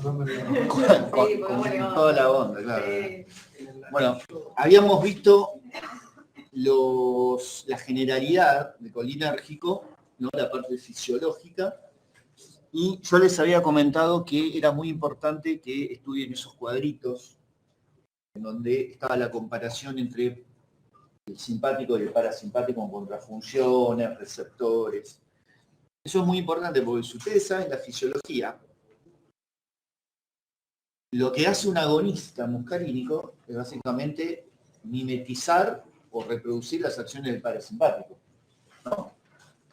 Con toda la onda, claro. Bueno, habíamos visto la generalidad de colinérgico, ¿no? La parte fisiológica, y yo les había comentado que era muy importante que estudien esos cuadritos en donde estaba la comparación entre el simpático y el parasimpático con contrafunciones, receptores. Eso es muy importante porque si ustedes saben la fisiología, lo que hace un agonista muscarínico es básicamente mimetizar o reproducir las acciones del parasimpático, ¿no?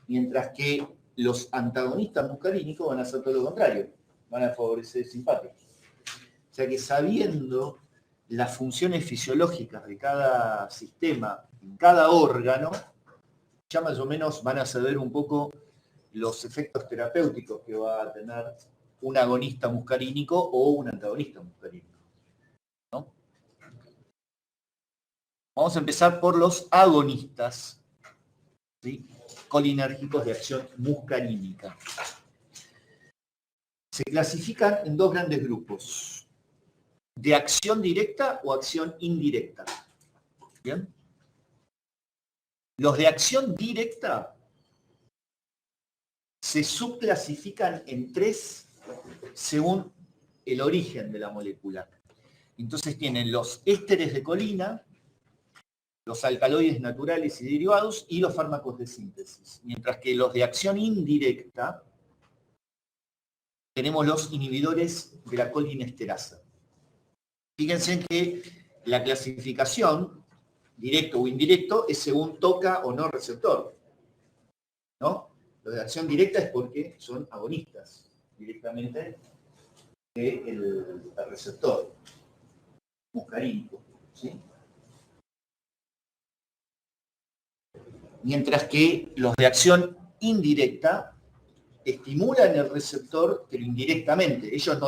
Mientras que los antagonistas muscarínicos van a hacer todo lo contrario, van a favorecer el simpático. O sea que sabiendo las funciones fisiológicas de cada sistema, en cada órgano, ya más o menos van a saber un poco los efectos terapéuticos que va a tener un agonista muscarínico o un antagonista muscarínico, ¿no? Vamos a empezar por los agonistas, ¿sí? Colinérgicos de acción muscarínica. Se clasifican en dos grandes grupos, de acción directa o acción indirecta. ¿Bien? Los de acción directa se subclasifican en tres según el origen de la molécula. Entonces tienen los ésteres de colina, los alcaloides naturales y derivados y los fármacos de síntesis. Mientras que los de acción indirecta tenemos los inhibidores de la colinesterasa. Fíjense que la clasificación, directo o indirecto, es según toca o no receptor, ¿no? Los de acción directa es porque son agonistas directamente del receptor muscarínico, ¿sí? Mientras que los de acción indirecta estimulan el receptor, pero indirectamente. Ellos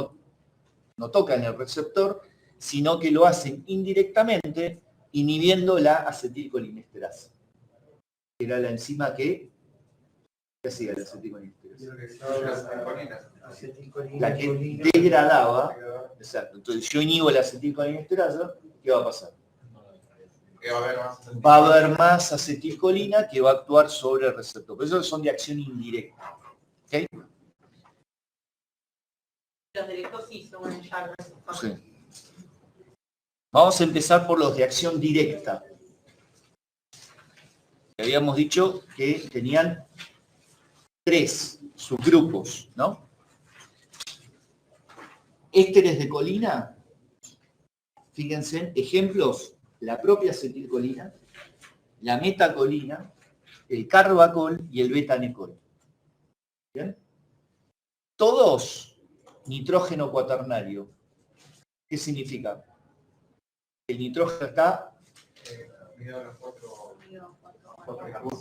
no tocan el receptor, sino que lo hacen indirectamente, inhibiendo la acetilcolinesterasa. Era la enzima que... ¿Qué hacía la acetilcolinesterasa? La que degradaba. Exacto. Entonces, yo inhibo la acetilcolinesterasa, ¿qué va a pasar? Va a haber más acetilcolina que va a actuar sobre el receptor. Por eso son de acción indirecta. ¿Okay? Los directos sí son ya. Sí. Vamos a empezar por los de acción directa. Habíamos dicho que tenían tres subgrupos, ¿no? Ésteres de colina, fíjense, ejemplos, la propia acetilcolina, la metacolina, el carbacol y el betanecol. ¿Bien? Todos nitrógeno cuaternario. ¿Qué significa? El nitrógeno está...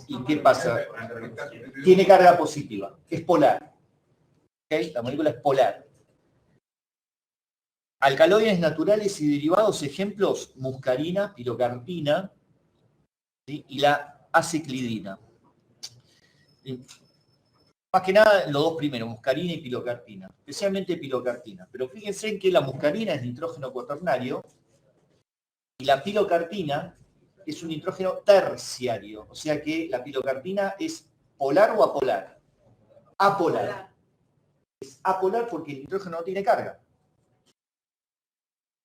¿Y qué pasa? Tiene carga positiva, es polar. ¿Okay? La molécula es polar. Alcaloides naturales y derivados, ejemplos, muscarina, pilocarpina, ¿sí? Y la aciclidina. Más que nada los dos primeros, muscarina y pilocarpina, especialmente pilocarpina. Pero fíjense en que la muscarina es nitrógeno cuaternario y la pilocarpina es un nitrógeno terciario. O sea que la pilocarpina es polar o apolar. Apolar. Es apolar porque el nitrógeno no tiene carga.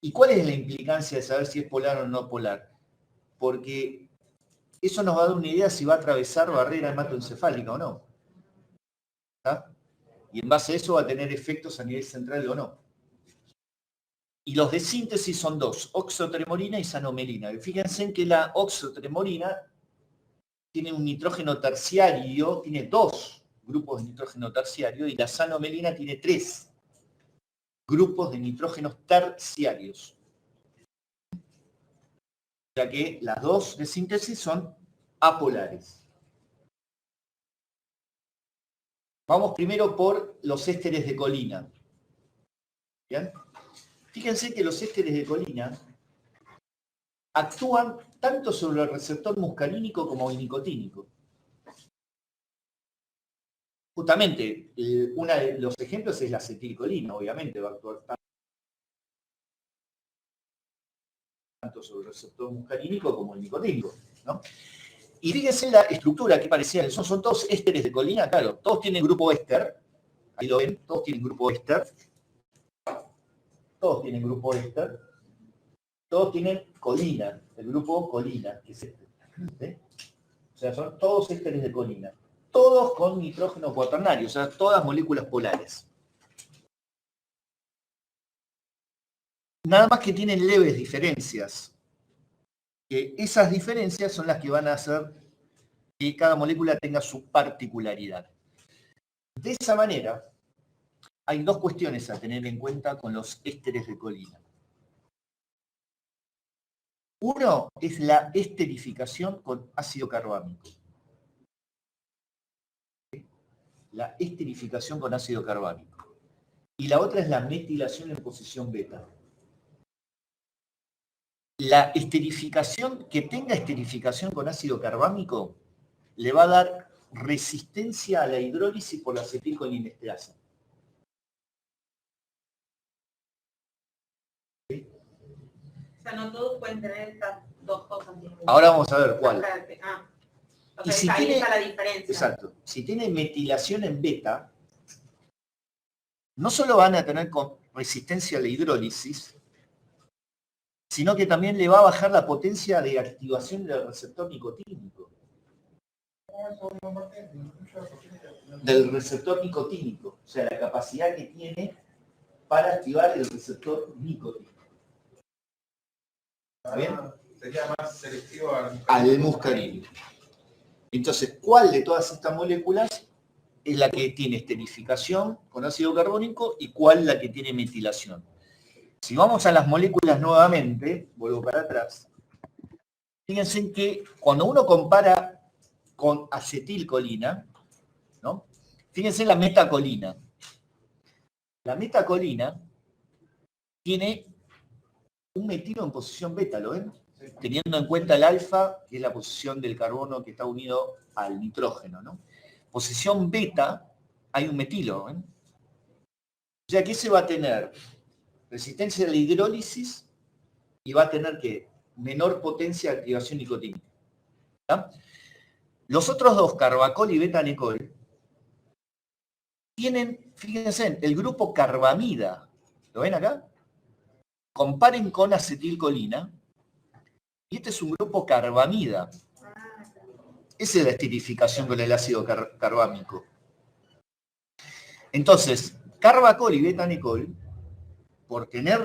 ¿Y cuál es la implicancia de saber si es polar o no polar? Porque eso nos va a dar una idea si va a atravesar barrera hematoencefálica o no. ¿Está? Y en base a eso va a tener efectos a nivel central o no. Y los de síntesis son dos, oxotremolina y sanomelina. Y fíjense en que la oxotremolina tiene un nitrógeno terciario, tiene dos grupos de nitrógeno terciario, y la sanomelina tiene tres grupos de nitrógenos terciarios. O sea que las dos de síntesis son apolares. Vamos primero por los ésteres de colina. ¿Bien? Fíjense que los ésteres de colina actúan tanto sobre el receptor muscarínico como el nicotínico. Justamente, uno de los ejemplos es la acetilcolina, obviamente, va a actuar tanto sobre el receptor muscarínico como el nicotínico, ¿no? Y fíjense la estructura que parecía, son todos ésteres de colina, claro, todos tienen grupo éster, ahí lo ven, todos tienen grupo éster, todos tienen grupo éster, todos tienen colina, el grupo colina, que es este, ¿sí? O sea, son todos ésteres de colina, todos con nitrógeno cuaternario, o sea, todas moléculas polares. Nada más que tienen leves diferencias, que esas diferencias son las que van a hacer que cada molécula tenga su particularidad. De esa manera, hay dos cuestiones a tener en cuenta con los ésteres de colina. Uno es la esterificación con ácido carbámico. La esterificación con ácido carbámico. Y la otra es la metilación en posición beta. La esterificación, que tenga esterificación con ácido carbámico, le va a dar resistencia a la hidrólisis por la acetilcolinesterasa. ¿Sí? O sea, no todos pueden tener estas dos cosas. Ahora vamos a ver cuál. O sea, Y si ahí tiene, está la diferencia. exacto. Si tiene metilación en beta, no solo van a tener resistencia a la hidrólisis, sino que también le va a bajar la potencia de activación del receptor nicotínico. Del receptor nicotínico, o sea, la capacidad que tiene para activar el receptor nicotínico. ¿Está bien? Sería más selectivo al muscarínico. Entonces, ¿cuál de todas estas moléculas es la que tiene esterificación con ácido carbónico y cuál la que tiene metilación? Si vamos a las moléculas nuevamente, vuelvo para atrás, fíjense que cuando uno compara con acetilcolina, ¿no? Fíjense en la metacolina. La metacolina tiene un metilo en posición beta, ¿lo ven? Teniendo en cuenta el alfa, que es la posición del carbono que está unido al nitrógeno, ¿no? Posición beta, hay un metilo, ¿ven? O sea que ese va a tener resistencia a la hidrólisis y va a tener que menor potencia de activación nicotínica. ¿Ya? Los otros dos, carbacol y betanicol, tienen, fíjense, el grupo carbamida. ¿Lo ven acá? Comparen con acetilcolina. Y este es un grupo carbamida. Esa es la esterificación con el ácido carbámico. Entonces, carbacol y betanicol, por tener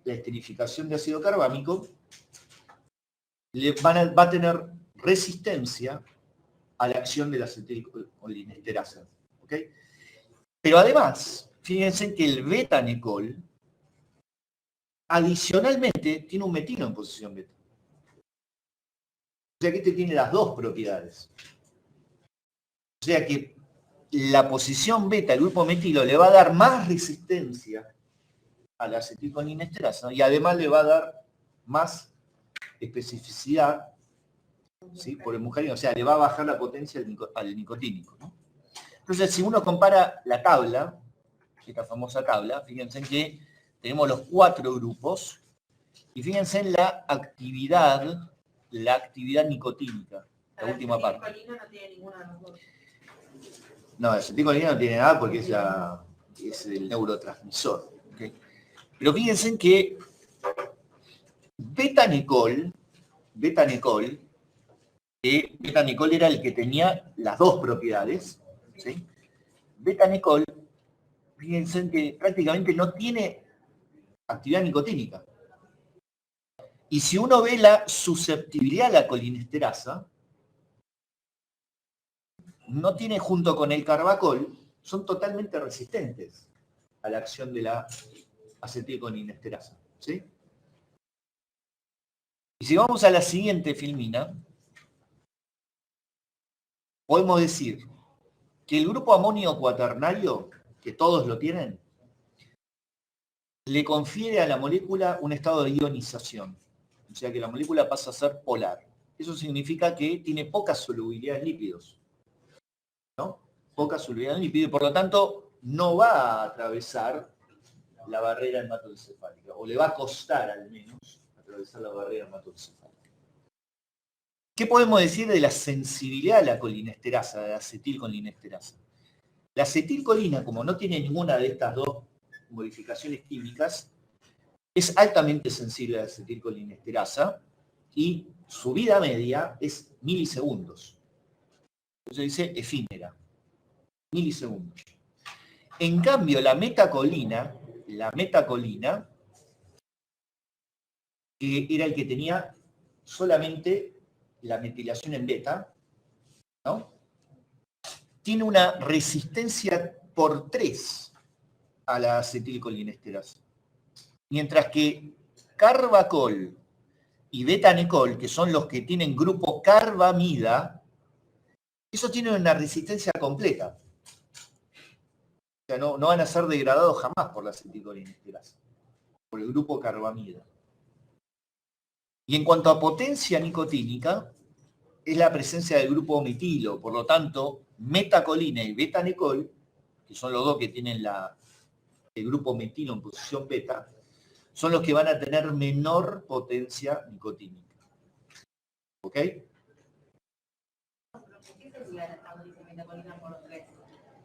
la esterificación de ácido carbámico, va a tener resistencia a la acción de la acetilcolinesterasa. ¿Okay? Pero además, fíjense que el betanicol adicionalmente tiene un metilo en posición beta. O sea que este tiene las dos propiedades. O sea que la posición beta, el grupo metilo, le va a dar más resistencia a la acetilcolinesterasa y además le va a dar más especificidad, ¿sí? Por el muscarínico, o sea, le va a bajar la potencia al nicotínico, ¿no? Entonces, si uno compara la tabla, esta famosa tabla, fíjense que tenemos los 4 grupos y fíjense en la actividad nicotínica, la última parte. La acetilcolina no tiene ninguna de las dos. No, la acetilcolina no tiene nada porque es el neurotransmisor. ¿Okay? Pero fíjense que betanicol era el que tenía las dos propiedades, ¿sí? Betanicol, fíjense que prácticamente no tiene actividad nicotínica. Y si uno ve la susceptibilidad a la colinesterasa, no tiene junto con el carbacol, son totalmente resistentes a la acción de la acetilcolinesterasa, ¿sí? Y si vamos a la siguiente filmina, podemos decir que el grupo amonio cuaternario, que todos lo tienen, le confiere a la molécula un estado de ionización. O sea que la molécula pasa a ser polar. Eso significa que tiene poca solubilidad en lípidos, ¿no? poca solubilidad en lípido y por lo tanto no va a atravesar la barrera hematoencefálica, o le va a costar al menos atravesar la barrera hematoencefálica. ¿Qué podemos decir de la sensibilidad a la colinesterasa, de la acetilcolinesterasa? La acetilcolina, como no tiene ninguna de estas dos modificaciones químicas, es altamente sensible a la acetilcolinesterasa y su vida media es milisegundos. Se dice efímera, milisegundos. En cambio, la metacolina, que era el que tenía solamente la metilación en beta, ¿no? Tiene una resistencia por 3 a la acetilcolinesterasa. Mientras que carbacol y betanecol, que son los que tienen grupo carbamida, esos tienen una resistencia completa. O sea, no van a ser degradados jamás por la acetilcolinesterasa, por el grupo carbamida. Y en cuanto a potencia nicotínica, es la presencia del grupo metilo. Por lo tanto, metacolina y betanecol, que son los dos que tienen el grupo metilo en posición beta, son los que van a tener menor potencia nicotínica. ¿Ok?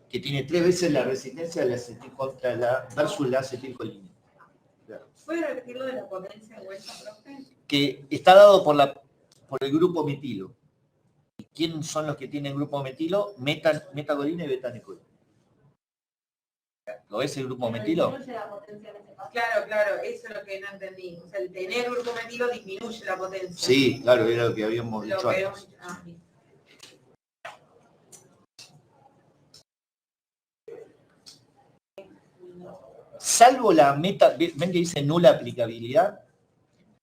Que tiene 3 veces la resistencia contra versus la acetilcolina. ¿Puede repetir lo de la potencia de vuelta, profe? Que está dado por el grupo metilo. ¿Y quiénes son los que tienen grupo metilo? Metacolina y betanecolina. ¿Lo ves el grupo metilo? Claro, eso es lo que no entendí. O sea, el tener grupo metilo disminuye la potencia. Sí, claro, era lo que habíamos dicho antes. Salvo la ven que dice nula aplicabilidad,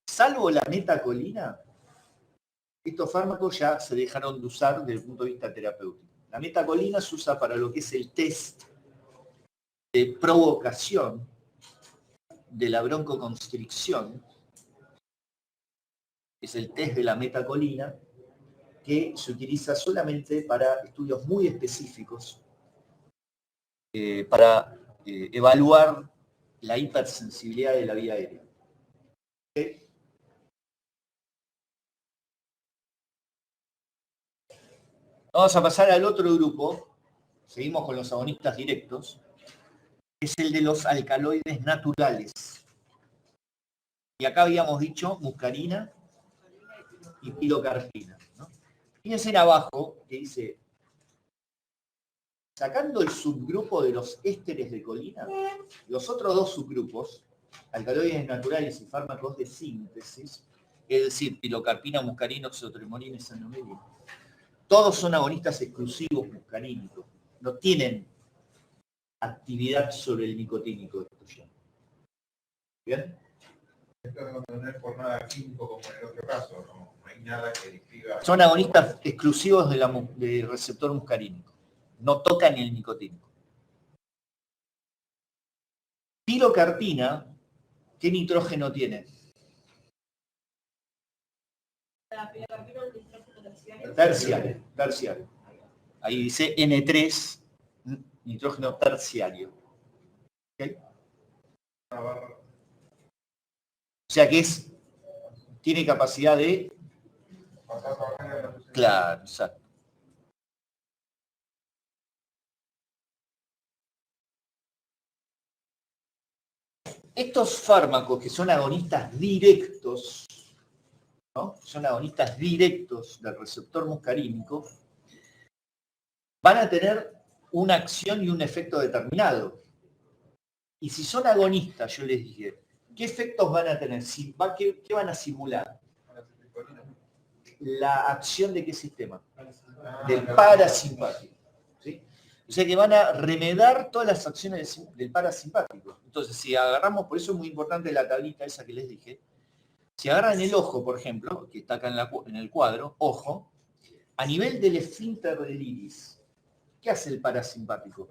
salvo la metacolina, estos fármacos ya se dejaron de usar desde el punto de vista terapéutico. La metacolina se usa para lo que es el test de provocación de la broncoconstricción, es el test de la metacolina, que se utiliza solamente para estudios muy específicos, para evaluar la hipersensibilidad de la vía aérea. ¿Okay? Vamos a pasar al otro grupo, seguimos con los agonistas directos, es el de los alcaloides naturales. Y acá habíamos dicho muscarina y pilocarpina, ¿no? Fíjense en abajo que dice, sacando el subgrupo de los ésteres de colina, los otros dos subgrupos, alcaloides naturales y fármacos de síntesis, es decir, pilocarpina, muscarina, oxotremolina y sanomelina, todos son agonistas exclusivos muscarínicos, no tienen actividad sobre el nicotínico. ¿Bien? Esto no es por nada químico como en el otro caso, no hay nada que describa. Son agonistas exclusivos del receptor muscarínico. No tocan el nicotínico. Pilocarpina, ¿qué nitrógeno tiene? La pilocarpina es nitrógeno Terciario. Ahí dice N3, nitrógeno terciario. ¿Okay? O sea que tiene capacidad de... Claro, exacto. Estos fármacos que son agonistas directos, ¿no? Son agonistas directos del receptor muscarínico, van a tener una acción y un efecto determinado. Y si son agonistas, yo les dije, ¿qué efectos van a tener? ¿Qué van a simular? La acción de qué sistema? Del parasimpático. ¿Sí? O sea que van a remedar todas las acciones del parasimpático. Entonces, si agarramos, por eso es muy importante la tablita esa que les dije, si agarran el ojo, por ejemplo, que está acá en el cuadro, ojo, a nivel del esfínter del iris, ¿qué hace el parasimpático?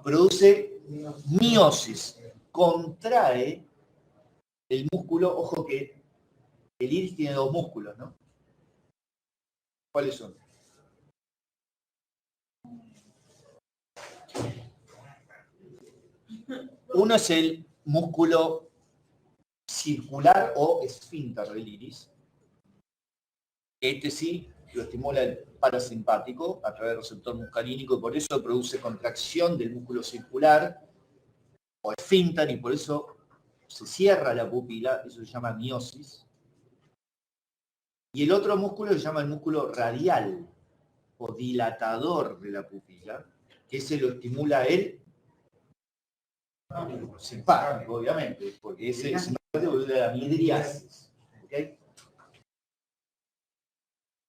Produce miosis, contrae el músculo, ojo que el iris tiene dos músculos, ¿no? ¿Cuáles son? Uno es el músculo circular o esfínter del iris. Este sí lo estimula el parasimpático a través del receptor muscarínico y por eso produce contracción del músculo circular o esfínter y por eso se cierra la pupila, eso se llama miosis. Y el otro músculo se llama el músculo radial o dilatador de la pupila, que ese lo estimula el simpático, obviamente, porque ese es la midriasis. ¿Okay?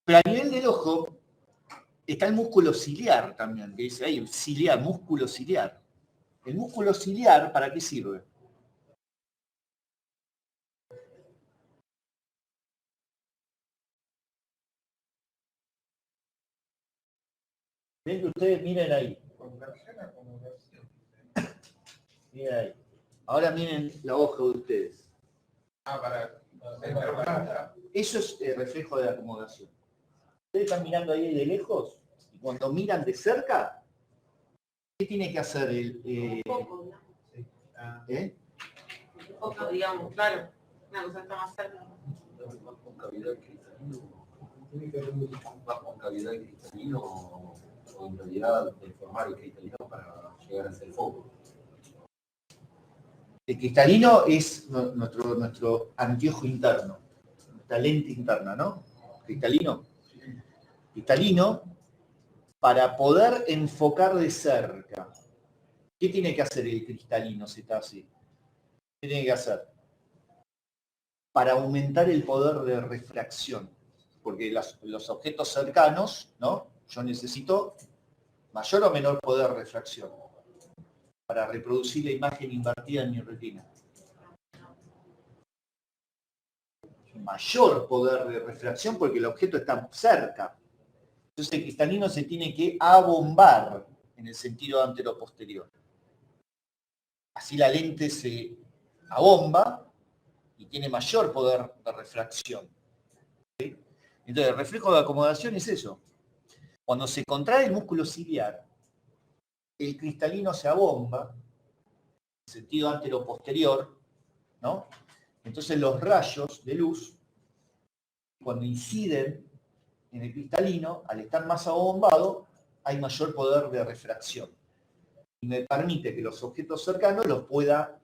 Pero a nivel del ojo está el músculo ciliar también, que dice ahí, ciliar, músculo ciliar. ¿El músculo ciliar para qué sirve? Ven que ustedes miren ahí. Miren ahí. Ahora miren la hoja de ustedes. Eso es el reflejo de acomodación. Ustedes están mirando ahí de lejos y cuando miran de cerca, ¿qué tiene que hacer el Poco, digamos, claro. Una cosa está más cerca. ¿Con cavidad cristalino o en realidad deformar el cristalino para llegar a ser foco? El cristalino es nuestro anteojo interno, nuestra lente interna, ¿no? Cristalino. Cristalino, para poder enfocar de cerca. ¿Qué tiene que hacer el cristalino si está así? ¿Qué tiene que hacer? Para aumentar el poder de refracción. Porque los objetos cercanos, ¿no? Yo necesito mayor o menor poder de refracción para reproducir la imagen invertida en mi retina. Mayor poder de refracción porque el objeto está cerca. Entonces el cristalino se tiene que abombar en el sentido antero-posterior. Así la lente se abomba y tiene mayor poder de refracción. ¿Sí? Entonces el reflejo de acomodación es eso. Cuando se contrae el músculo ciliar, el cristalino se abomba en sentido antero-posterior, ¿no? Entonces los rayos de luz, cuando inciden en el cristalino, al estar más abombado, hay mayor poder de refracción. Y me permite que los objetos cercanos los pueda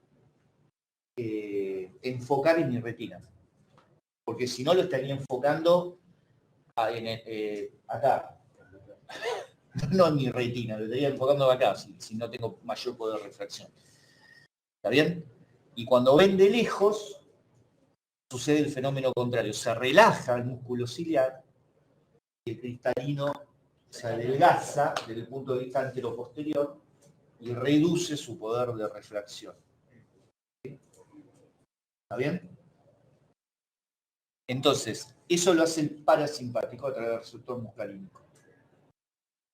enfocar en mi retina. Porque si no lo estaría enfocando acá. No en mi retina, lo estaría enfocando acá, si no tengo mayor poder de refracción. ¿Está bien? Y cuando ven de lejos, sucede el fenómeno contrario. Se relaja el músculo ciliar y el cristalino se adelgaza desde el punto de vista antero-posterior y reduce su poder de refracción. ¿Está bien? Entonces, eso lo hace el parasimpático a través del receptor muscarínico.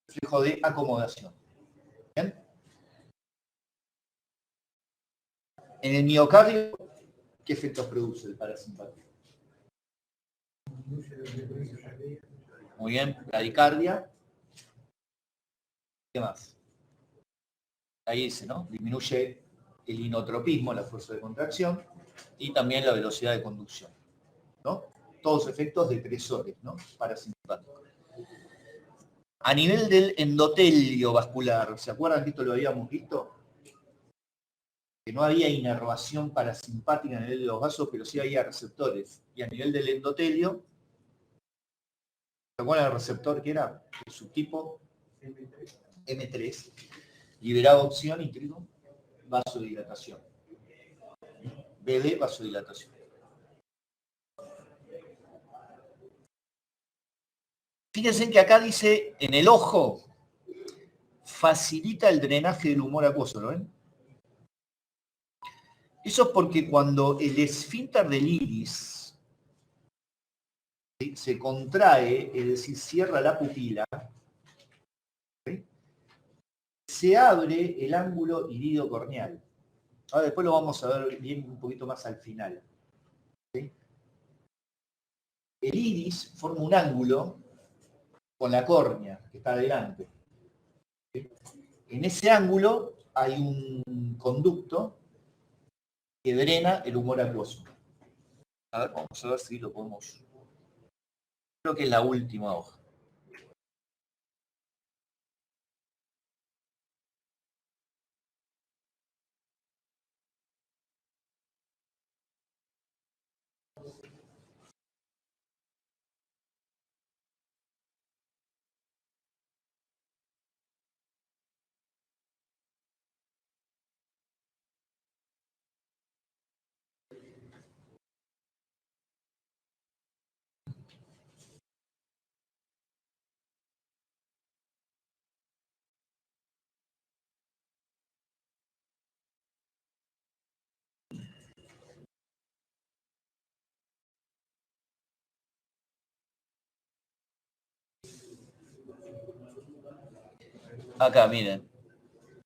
Reflejo de acomodación. ¿Bien? En el miocardio, ¿qué efectos produce el parasimpático? Muy bien, bradicardia. ¿Qué más? Ahí dice, ¿no? Disminuye el inotropismo, la fuerza de contracción, y también la velocidad de conducción, ¿no? Todos efectos depresores, ¿no? Parasimpáticos. A nivel del endotelio vascular, ¿se acuerdan que esto lo habíamos visto? Que no había inervación parasimpática a nivel de los vasos, pero sí había receptores. Y a nivel del endotelio, ¿se acuerdan el receptor que era? El subtipo M3. Liberaba opción y trigo, vasodilatación. BD, vasodilatación. Fíjense que acá dice, en el ojo, facilita el drenaje del humor acuoso, ¿lo ven? Eso es porque cuando el esfínter del iris se contrae, es decir, cierra la pupila, ¿sí? Se abre el ángulo irido-corneal. Ahora después lo vamos a ver bien un poquito más al final. ¿Sí? El iris forma un ángulo con la córnea que está adelante. ¿Sí? En ese ángulo hay un conducto que drena el humor acuoso. A ver, vamos a ver si lo podemos. Creo que es la última hoja. Acá, miren.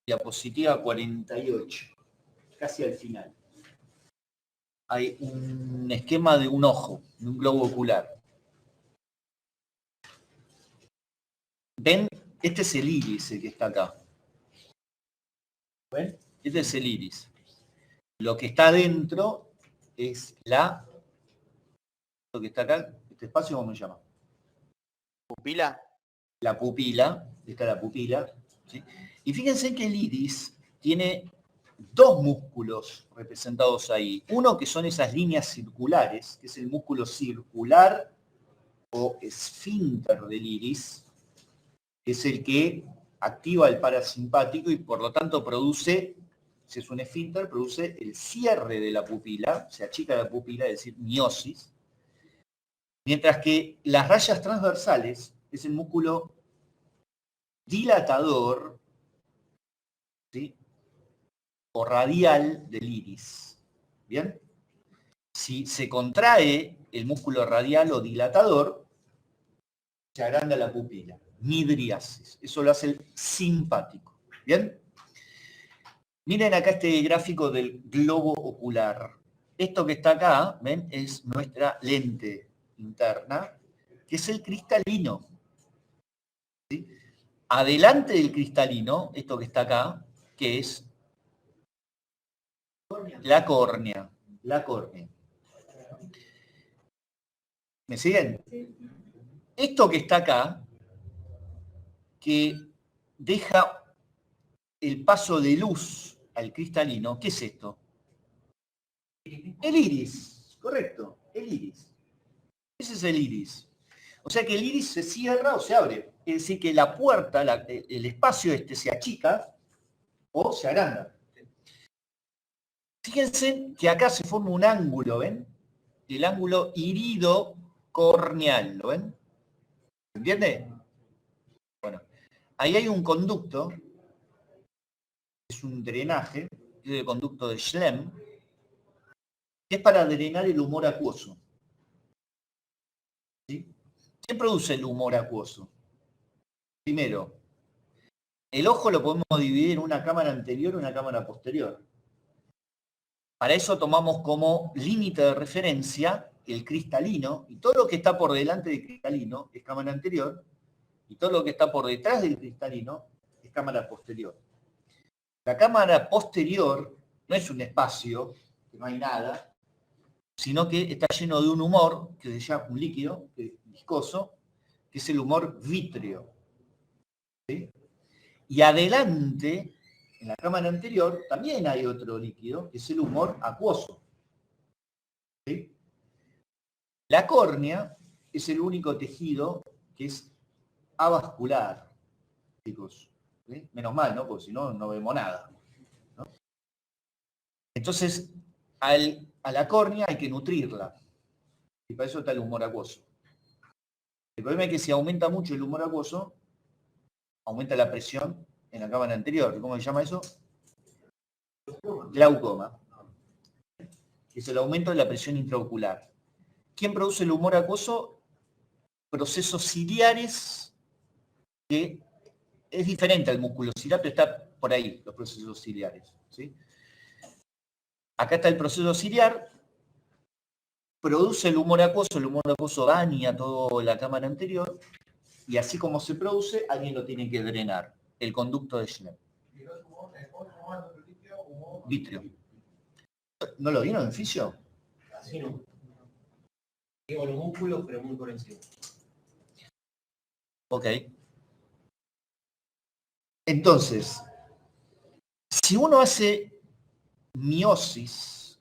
Diapositiva 48. Casi al final. Hay un esquema de un ojo, de un globo ocular. ¿Ven? Este es el iris, el que está acá. ¿Ven? Este es el iris. Lo que está adentro es lo que está acá, este espacio, ¿cómo se llama? ¿Pupila? La pupila, esta es la pupila, ¿sí? Y fíjense que el iris tiene dos músculos representados ahí. Uno que son esas líneas circulares, que es el músculo circular o esfínter del iris, que es el que activa el parasimpático y por lo tanto produce, si es un esfínter, produce el cierre de la pupila, se achica la pupila, es decir, miosis. Mientras que las rayas transversales es el músculo dilatador, ¿sí?, o radial del iris. ¿Bien? Si se contrae el músculo radial o dilatador, se agranda la pupila. Midriasis. Eso lo hace el simpático. ¿Bien? Miren acá este gráfico del globo ocular. Esto que está acá, ¿ven? Es nuestra lente interna, que es el cristalino. ¿Sí? Adelante del cristalino, esto que está acá, que es la córnea. La córnea. ¿Me siguen? Esto que está acá, que deja el paso de luz al cristalino, ¿qué es esto? El iris, correcto, el iris. Ese es el iris. O sea que el iris se cierra o se abre. Es decir, que la puerta, el espacio este se achica o se agranda. Fíjense que acá se forma un ángulo, ¿ven? El ángulo irido-corneal, ¿lo ven? ¿Se entiende? Bueno, ahí hay un conducto, es un drenaje, es el conducto de Schlemm, que es para drenar el humor acuoso. ¿Sí? ¿Qué produce el humor acuoso? Primero, el ojo lo podemos dividir en una cámara anterior y una cámara posterior. Para eso tomamos como límite de referencia el cristalino, y todo lo que está por delante del cristalino es cámara anterior, y todo lo que está por detrás del cristalino es cámara posterior. La cámara posterior no es un espacio, que no hay nada, sino que está lleno de un humor, que se llama un líquido, que es viscoso, que es el humor vítreo. ¿Sí? Y adelante, en la cámara anterior, también hay otro líquido, que es el humor acuoso. ¿Sí? La córnea es el único tejido que es avascular, chicos. ¿Sí? Menos mal, ¿no? Porque si no, no vemos nada, ¿no? Entonces, a la córnea hay que nutrirla. Y para eso está el humor acuoso. El problema es que si aumenta mucho el humor acuoso, aumenta la presión en la cámara anterior. ¿Cómo se llama eso? Glaucoma. Es el aumento de la presión intraocular. ¿Quién produce el humor acuoso? Procesos ciliares, que es diferente al músculo ciliar, pero está por ahí, los procesos ciliares. ¿Sí? Acá está el proceso ciliar, produce el humor acuoso daña toda la cámara anterior, y así como se produce, alguien lo tiene que drenar, el conducto de Schlemm. ¿Y los humores tomando litio o Vitrio. ¿No lo vieron en fisio? Así no. Digo los músculos, pero muy por encima. Ok. Entonces, si uno hace miosis,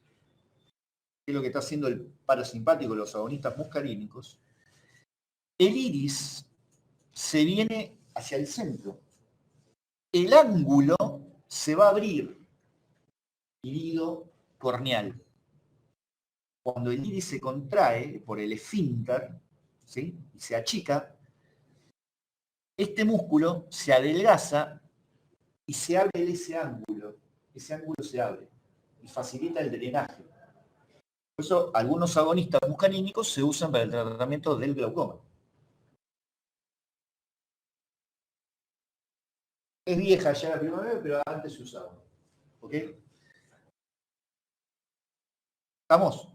que es lo que está haciendo el parasimpático, los agonistas muscarínicos, el iris se viene hacia el centro. El ángulo se va a abrir, irido corneal. Cuando el iris se contrae por el esfínter, ¿sí?, y se achica, este músculo se adelgaza y se abre ese ángulo. Ese ángulo se abre y facilita el drenaje. Por eso algunos agonistas muscarínicos se usan para el tratamiento del glaucoma. Es vieja ya la primavera, pero antes se usaba. ¿Ok? ¿Estamos?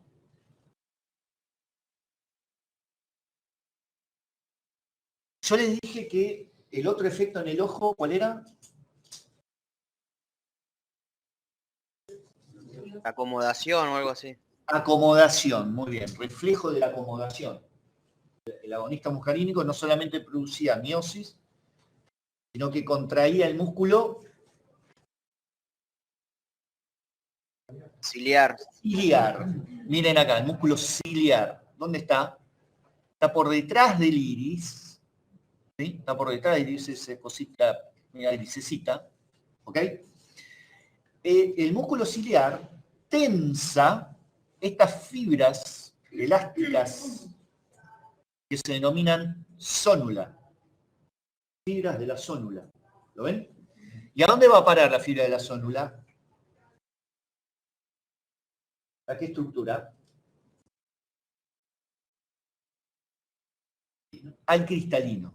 Yo les dije que el otro efecto en el ojo, ¿cuál era? Acomodación o algo así. Acomodación, muy bien, reflejo de la acomodación. El agonista muscarínico no solamente producía miosis, sino que contraía el músculo Ciliar. ciliar. Miren acá, el músculo ciliar. ¿Dónde está? Está por detrás del iris. ¿Sí? Está por detrás del iris, esa cosita, mira, irisecita. ¿Ok? El músculo ciliar tensa estas fibras elásticas que se denominan zónula. Fibras de la zónula. ¿Lo ven? ¿Y a dónde va a parar la fibra de la zónula? ¿A qué estructura? Al cristalino.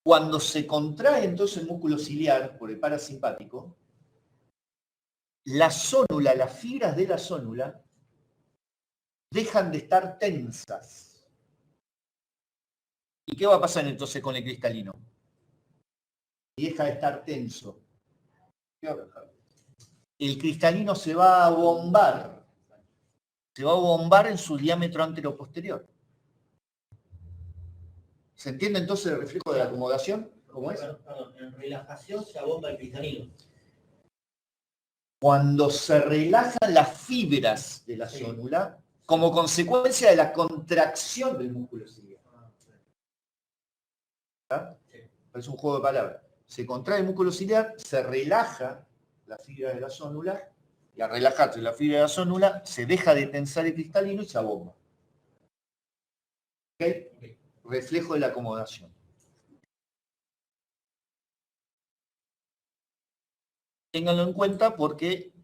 Cuando se contrae entonces el músculo ciliar por el parasimpático, la zónula, las fibras de la zónula, dejan de estar tensas. ¿Y qué va a pasar entonces con el cristalino? Y deja de estar tenso. ¿Qué va a pasar? El cristalino se va a bombar. Se va a bombar en su diámetro anteroposterior. ¿Se entiende entonces el reflejo de la acomodación? ¿Cómo es? Perdón, en relajación se abomba el cristalino. Cuando se relajan las fibras de la zónula, como consecuencia de la contracción del músculo ciliar. ¿Está? Es un juego de palabras. Se contrae el músculo ciliar, se relaja la fibra de la zónula, y al relajarse la fibra de la zónula, se deja de tensar el cristalino y se abomba. ¿Ok? Reflejo de la acomodación. Ténganlo en cuenta porque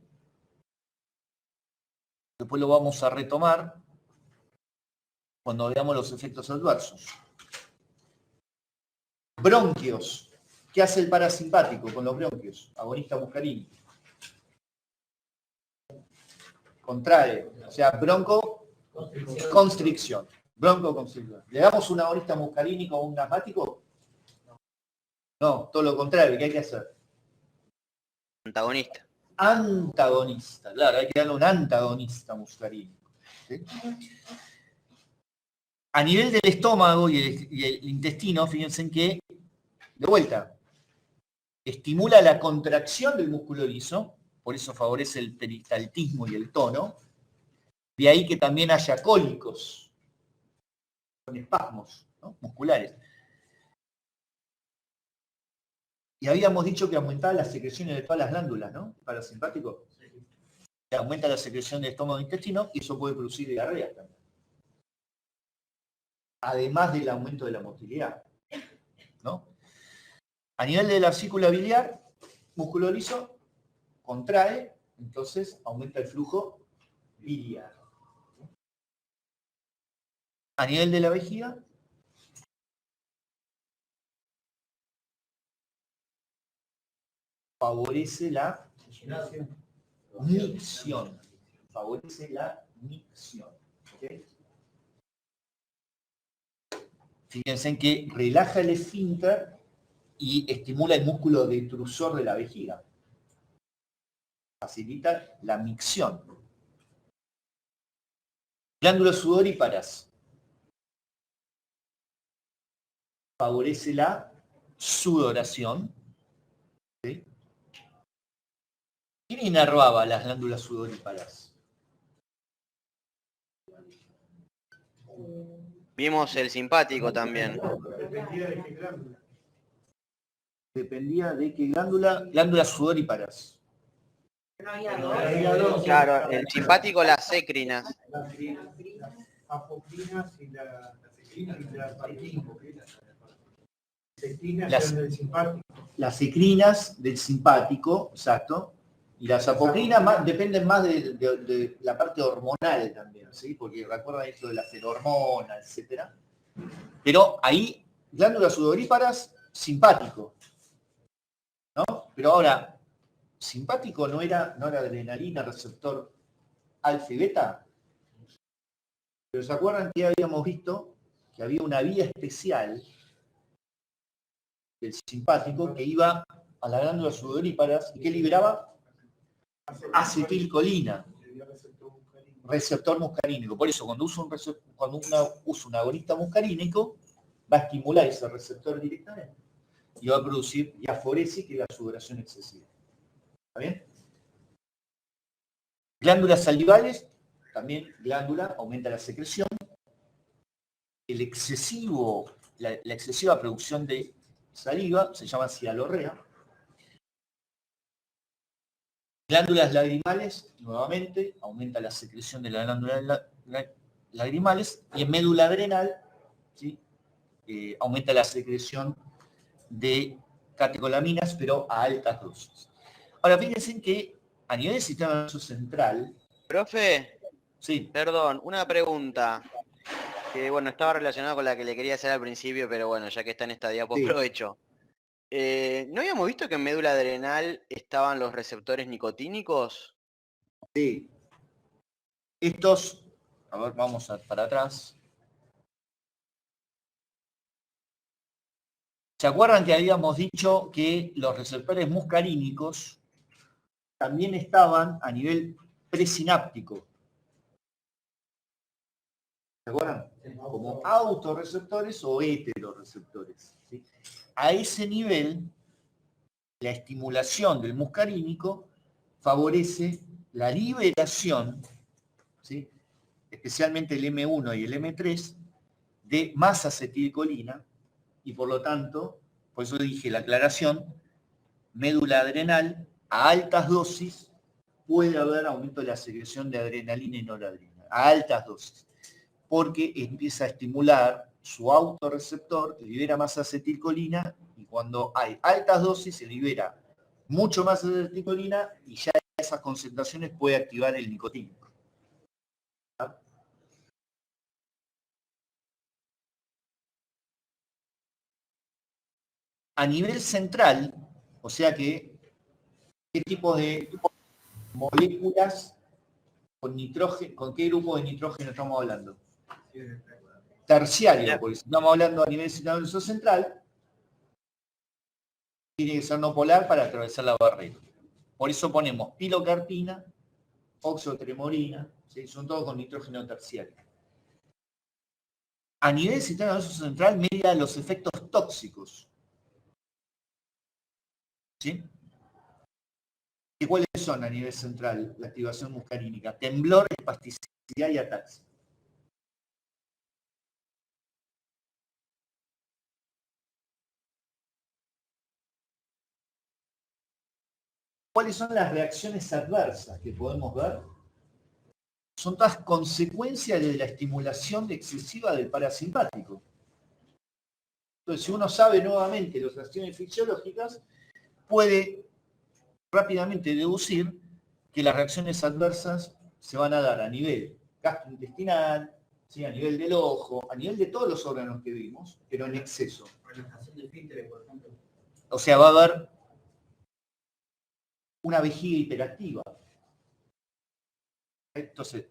después lo vamos a retomar cuando veamos los efectos adversos. Bronquios. ¿Qué hace el parasimpático con los bronquios? Agonista muscarínico. Contrae, o sea, broncoconstricción. Broncoconstricción. ¿Le damos un agonista muscarínico o un asmático? No, todo lo contrario, ¿qué hay que hacer? Antagonista. Antagonista, claro, hay que darle un antagonista muscarínico. ¿Sí? A nivel del estómago y el intestino, fíjense en que, de vuelta, estimula la contracción del músculo liso, por eso favorece el peristaltismo y el tono. De ahí que también haya cólicos, con espasmos, ¿no?, musculares. Y habíamos dicho que aumentaba las secreciones de todas las glándulas, ¿no? Parasimpático. Se aumenta la secreción del estómago e intestino y eso puede producir diarrea también. Además del aumento de la motilidad, ¿no? A nivel de la vesícula biliar, músculo liso, contrae, entonces aumenta el flujo biliar. A nivel de la vejiga, favorece la micción. Favorece la micción. ¿Okay? Fíjense en que relaja el esfínter y estimula el músculo detrusor de la vejiga. Facilita la micción. Glándulas sudoríparas. Favorece la sudoración. ¿Sí? ¿Quién inervaba las glándulas sudoríparas? Vimos el simpático también. Dependía de qué glándula. Dependía de qué glándula. Glándulas sudoríparas. No había Había dos. dos. Claro, el simpático, las sécrinas. Las apocrinas y la secrinas Las- eran del simpático. Las secrinas del simpático, exacto, y las apocrinas dependen más de la parte hormonal también, ¿sí? Porque recuerdan esto de la feromona, etcétera. Pero ahí, glándulas sudoríparas, simpático, ¿no? Pero ahora, simpático no era adrenalina, receptor alfa y beta. Pero ¿se acuerdan que habíamos visto que había una vía especial del simpático que iba a la glándula sudoríparas y que liberaba acetilcolina, receptor muscarínico? Por eso, cuando uno usa un agonista muscarínico, va a estimular ese receptor directamente y va a producir y favorece que la sudoración excesiva. ¿Está bien? Glándulas salivales, también glándula, aumenta la secreción. La excesiva producción de saliva se llama cialorrea. Glándulas lagrimales, nuevamente, aumenta la secreción de las glándulas lagrimales. Y en médula adrenal, ¿sí? Aumenta la secreción de catecolaminas, pero a altas dosis. Ahora, fíjense que a nivel del sistema nervioso central, Profe, sí, perdón, una pregunta. Que bueno, estaba relacionada con la que le quería hacer al principio, pero bueno, ya que está en esta diapo, Sí. aprovecho. ¿No habíamos visto que en médula adrenal estaban los receptores nicotínicos? sí. Estos, a ver, vamos para atrás. ¿Se acuerdan que habíamos dicho que los receptores muscarínicos también estaban a nivel presináptico? ¿Se acuerdan? Como autorreceptores o heteroreceptores, ¿sí? A ese nivel, la estimulación del muscarínico favorece la liberación, ¿sí? Especialmente el M1 y el M3, de más acetilcolina, y por lo tanto, por eso dije la aclaración, médula adrenal, a altas dosis puede haber aumento de la secreción de adrenalina y noradrenalina, a altas dosis, porque empieza a estimular su autorreceptor, libera más acetilcolina, y cuando hay altas dosis se libera mucho más acetilcolina y ya esas concentraciones puede activar el nicotínico. A nivel central, o sea que, ¿qué tipo de moléculas con nitrógeno, con qué grupo de nitrógeno estamos hablando? Terciario, porque si estamos hablando a nivel sistema nervioso central, tiene que ser no polar para atravesar la barrera. Por eso ponemos pilocarpina, oxotremorina, ¿sí? Son todos con nitrógeno terciario. A nivel sistema nervioso central media los efectos tóxicos. ¿Sí? ¿Y cuáles son a nivel central la activación muscarínica? Temblor, espasticidad y ataxia. ¿Cuáles son las reacciones adversas que podemos ver? Son todas consecuencias de la estimulación excesiva del parasimpático. Entonces, si uno sabe nuevamente las acciones fisiológicas, puede rápidamente deducir que las reacciones adversas se van a dar a nivel gastrointestinal, ¿sí? A nivel del ojo, a nivel de todos los órganos que vimos, pero en exceso. O sea, va a haber una vejiga hiperactiva. Entonces,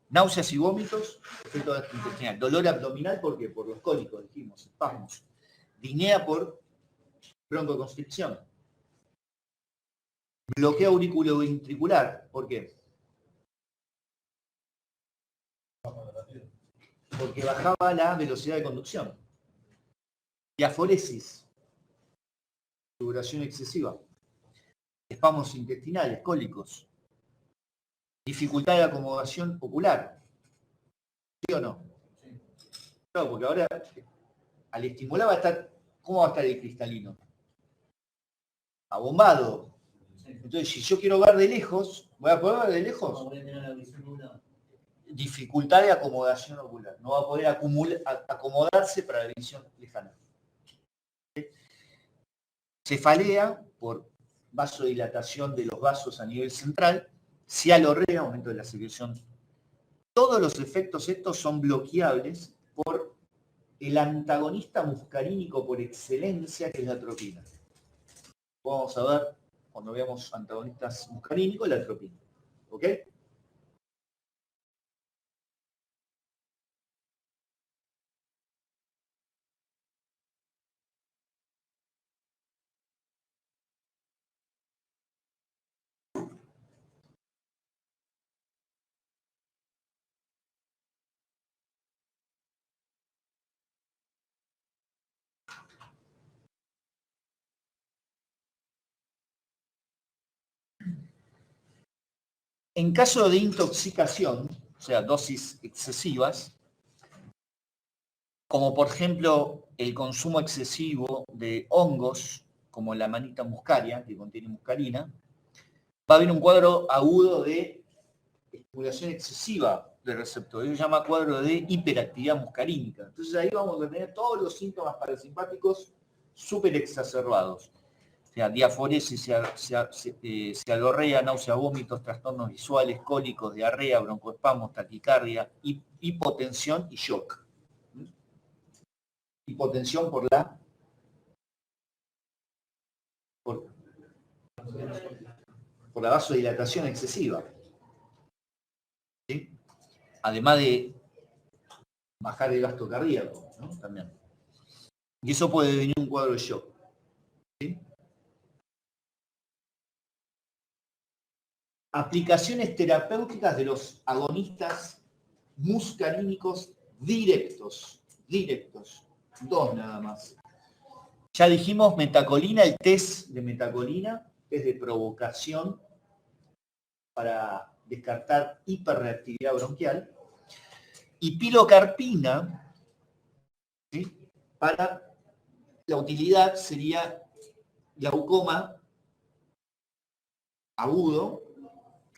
náuseas y vómitos, efecto gastrointestinal. Dolor abdominal, ¿por qué? Por los cólicos, dijimos, espasmos. Disnea por Broncoconstricción. Bloqueo auriculoventricular. ¿Por qué? Porque bajaba la velocidad de conducción. Diaforesis. Sudoración excesiva. Espasmos intestinales, cólicos. Dificultad de acomodación ocular. ¿Sí o no? Claro, porque ahora al estimular va a estar, ¿cómo va a estar el cristalino? Abombado. Entonces, si yo quiero ver de lejos, ¿voy a poder ver de lejos? Dificultad de acomodación ocular. No va a poder acomodarse para la visión lejana. Cefalea, por vasodilatación de los vasos a nivel central. Cialorrea, aumento de la secreción. Todos los efectos estos son bloqueables por el antagonista muscarínico por excelencia, que es la atropina. Vamos a ver, cuando veamos antagonistas muscarínicos, la atropina. ¿Ok? En caso de intoxicación, o sea, dosis excesivas, como por ejemplo el consumo excesivo de hongos, como la manita muscaria, que contiene muscarina, va a haber un cuadro agudo de estimulación excesiva del receptor. Eso se llama cuadro de hiperactividad muscarínica. Entonces ahí vamos a tener todos los síntomas parasimpáticos súper exacerbados. O sea, diaforesis, cialorrea, náusea, vómitos, trastornos visuales, cólicos, diarrea, broncoespasmos, taquicardia, hipotensión y shock. Hipotensión por la vasodilatación excesiva. ¿Sí? Además de bajar el gasto cardíaco, ¿no? También. Y eso puede venir un cuadro de shock. ¿Sí? Aplicaciones terapéuticas de los agonistas muscarínicos directos. Dos nada más. Ya dijimos metacolina, el test de metacolina, test de provocación para descartar hiperreactividad bronquial. Y pilocarpina, ¿sí? Para la utilidad sería glaucoma agudo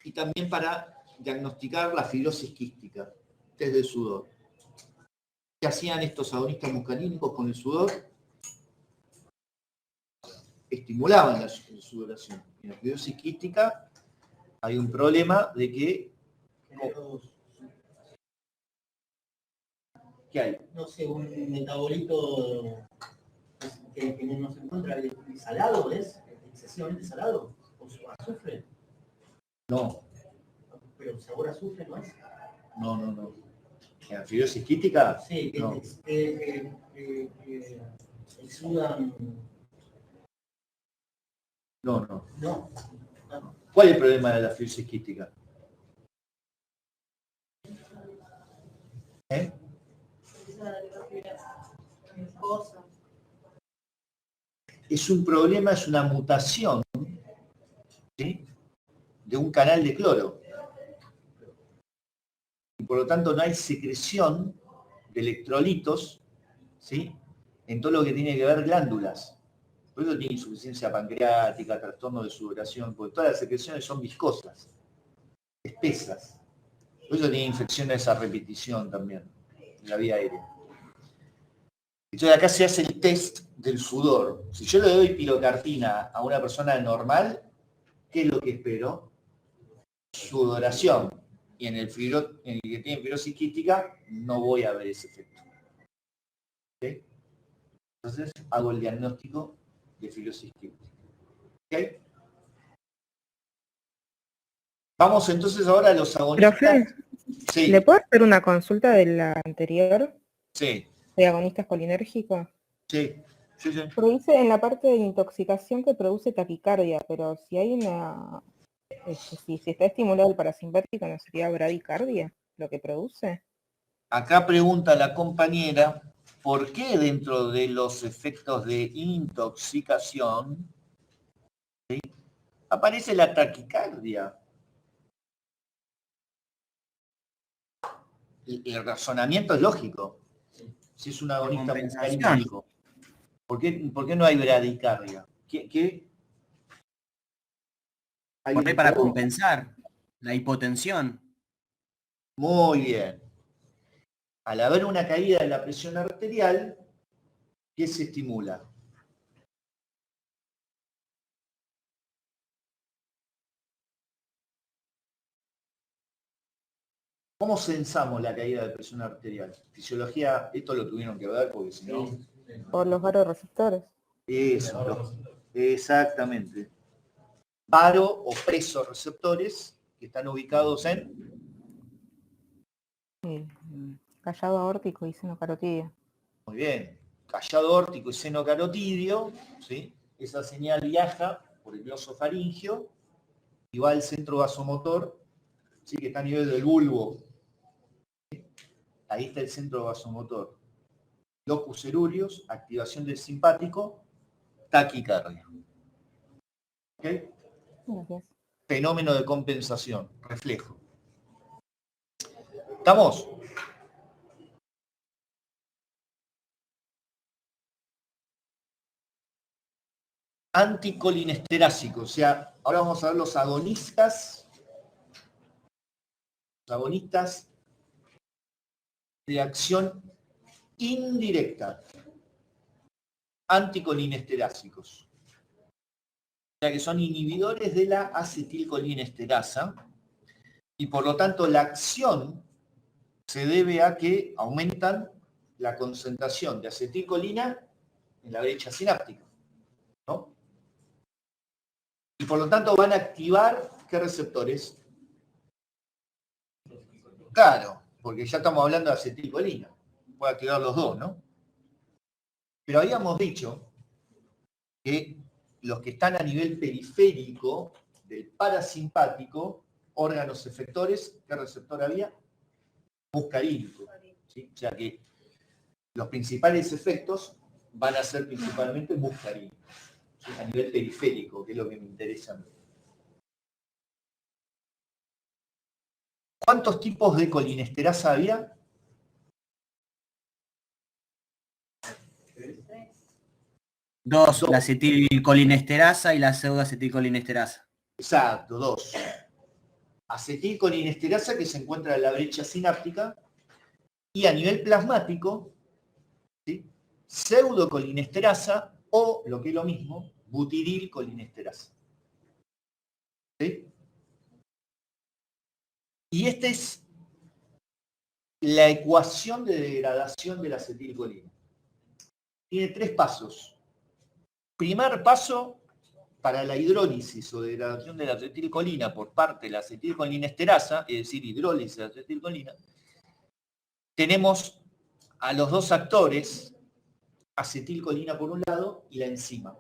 y también para diagnosticar la fibrosis quística, test de sudor. ¿Qué hacían estos agonistas muscarínicos con el sudor? Estimulaban la sudoración. En la fibrosis quística hay un problema de que... ¿Qué hay? No sé, un metabolito que no se encuentra salado, ¿es? Excesivamente salado, con su azufre. No. Pero sabor a azufre no es. No. ¿En la fibrosis quística? Sí, no. Exudan. No. ¿Cuál es el problema de la fibrosis quística? ¿Eh? Es un problema, es una mutación, ¿sí? De un canal de cloro. Y por lo tanto no hay secreción de electrolitos, ¿sí? En todo lo que tiene que ver glándulas. Por eso tiene insuficiencia pancreática, trastorno de sudoración, porque todas las secreciones son viscosas, espesas. Por eso tiene infecciones a repetición también, en la vía aérea. Entonces acá se hace el test del sudor. Si yo le doy pilocarpina a una persona normal, ¿qué es lo que espero? Sudoración. Y en el que tiene fibrosis quística no voy a ver ese efecto. ¿Okay? Entonces hago el diagnóstico de fibrosis quística. ¿Okay? Vamos entonces ahora a los agonistas. Profe, Sí. ¿le puedo hacer una consulta de la anterior? Sí. ¿De agonistas colinérgicos? Sí. Sí, sí. Porque dice en la parte de intoxicación que produce taquicardia, pero si hay una... si está estimulado el parasimpático, ¿no sería bradicardia lo que produce? Acá pregunta la compañera, ¿por qué dentro de los efectos de intoxicación aparece la taquicardia? El razonamiento es lógico. Si es un agonista muscarínico, ¿por qué no hay bradicardia? ¿Qué? Por ahí para compensar la hipotensión. Muy bien. Al haber una caída de la presión arterial, ¿qué se estimula? ¿Cómo censamos la caída de presión arterial? Fisiología, esto lo tuvieron que ver porque si no... Por los varoreceptores. Eso, exactamente. Varo o presorreceptores que están ubicados en... Sí, callado aórtico y seno carotidio. Muy bien. Callado órtico y seno carotidio, ¿sí? Esa señal viaja por el glosofaringio y va al centro vasomotor, ¿sí? Que está a nivel del bulbo. ¿Sí? Ahí está el centro vasomotor. Locus cerúleus, activación del simpático, taquicardia. ¿Ok? Gracias. Fenómeno de compensación, reflejo. ¿Estamos? Anticolinesterásicos, o sea, ahora vamos a ver los agonistas de acción indirecta, anticolinesterásicos. O sea que son inhibidores de la acetilcolinesterasa y por lo tanto la acción se debe a que aumentan la concentración de acetilcolina en la brecha sináptica, ¿no? Y por lo tanto van a activar, ¿qué receptores? Claro, porque ya estamos hablando de acetilcolina. Puede activar los dos, ¿no? Pero habíamos dicho que los que están a nivel periférico del parasimpático, órganos efectores, ¿qué receptor había? Muscarínico. ¿Sí? O sea que los principales efectos van a ser principalmente muscarínicos, ¿sí? A nivel periférico, que es lo que me interesa a mí. ¿Cuántos tipos de colinesterasa había? 2, la acetilcolinesterasa y la pseudoacetilcolinesterasa. Exacto, 2. Acetilcolinesterasa que se encuentra en la brecha sináptica y a nivel plasmático, ¿sí? Pseudocolinesterasa o, lo que es lo mismo, butirilcolinesterasa. ¿Sí? Y esta es la ecuación de degradación de la acetilcolina. Tiene 3 pasos. Primer paso, para la hidrólisis o degradación de la acetilcolina por parte de la acetilcolinesterasa, es decir, hidrólisis de la acetilcolina, tenemos a los dos actores, acetilcolina por un lado y la enzima.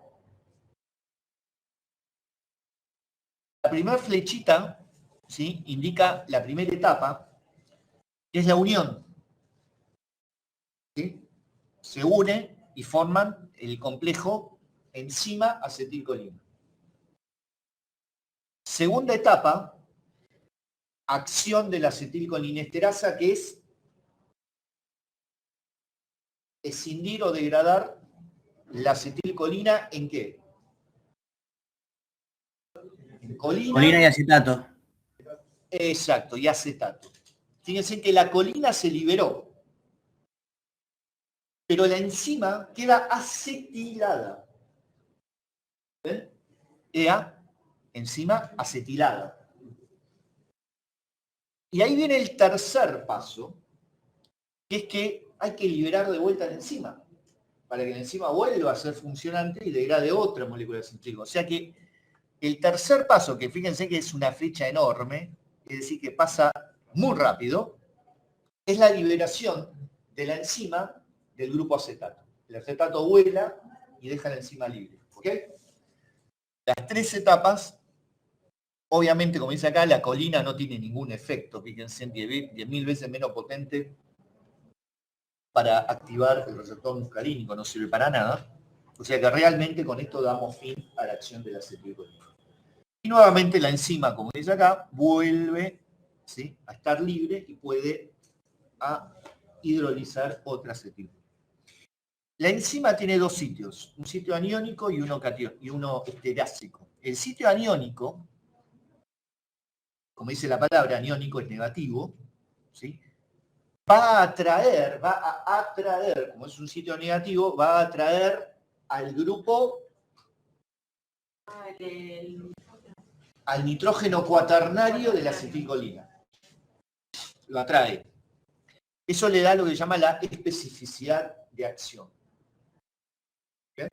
La primera flechita, ¿sí?, indica la primera etapa, que es la unión. ¿Sí? Se une y forman el complejo enzima-acetilcolina. Segunda etapa, acción de la acetilcolinesterasa, que es escindir o degradar la acetilcolina ¿en qué? En Colina y acetato. Exacto, y acetato. Fíjense que la colina se liberó, pero la enzima queda acetilada. ¿Ven? Queda enzima acetilada. Y ahí viene el tercer paso, que es que hay que liberar de vuelta la enzima, para que la enzima vuelva a ser funcionante y degrade otra molécula de acetilcolina. O sea que el tercer paso, que fíjense que es una flecha enorme, es decir, que pasa muy rápido, es la liberación de la enzima del grupo acetato. El acetato vuela y deja la enzima libre. ¿Ok? Las 3 etapas, obviamente, como dice acá, la colina no tiene ningún efecto. Fíjense, 10.000 veces menos potente para activar el receptor muscarínico, no sirve para nada. O sea que realmente con esto damos fin a la acción de la acetilcolina. Y nuevamente la enzima, como dice acá, vuelve, ¿sí?, a estar libre y puede hidrolizar otra acetilcolina. La enzima tiene 2 sitios, un sitio aniónico y uno esterásico. El sitio aniónico, como dice la palabra, aniónico es negativo, ¿sí?, va a atraer, como es un sitio negativo, va a atraer al grupo, al nitrógeno cuaternario de la acetilcolina. Lo atrae. Eso le da lo que se llama la especificidad de acción. ¿Okay?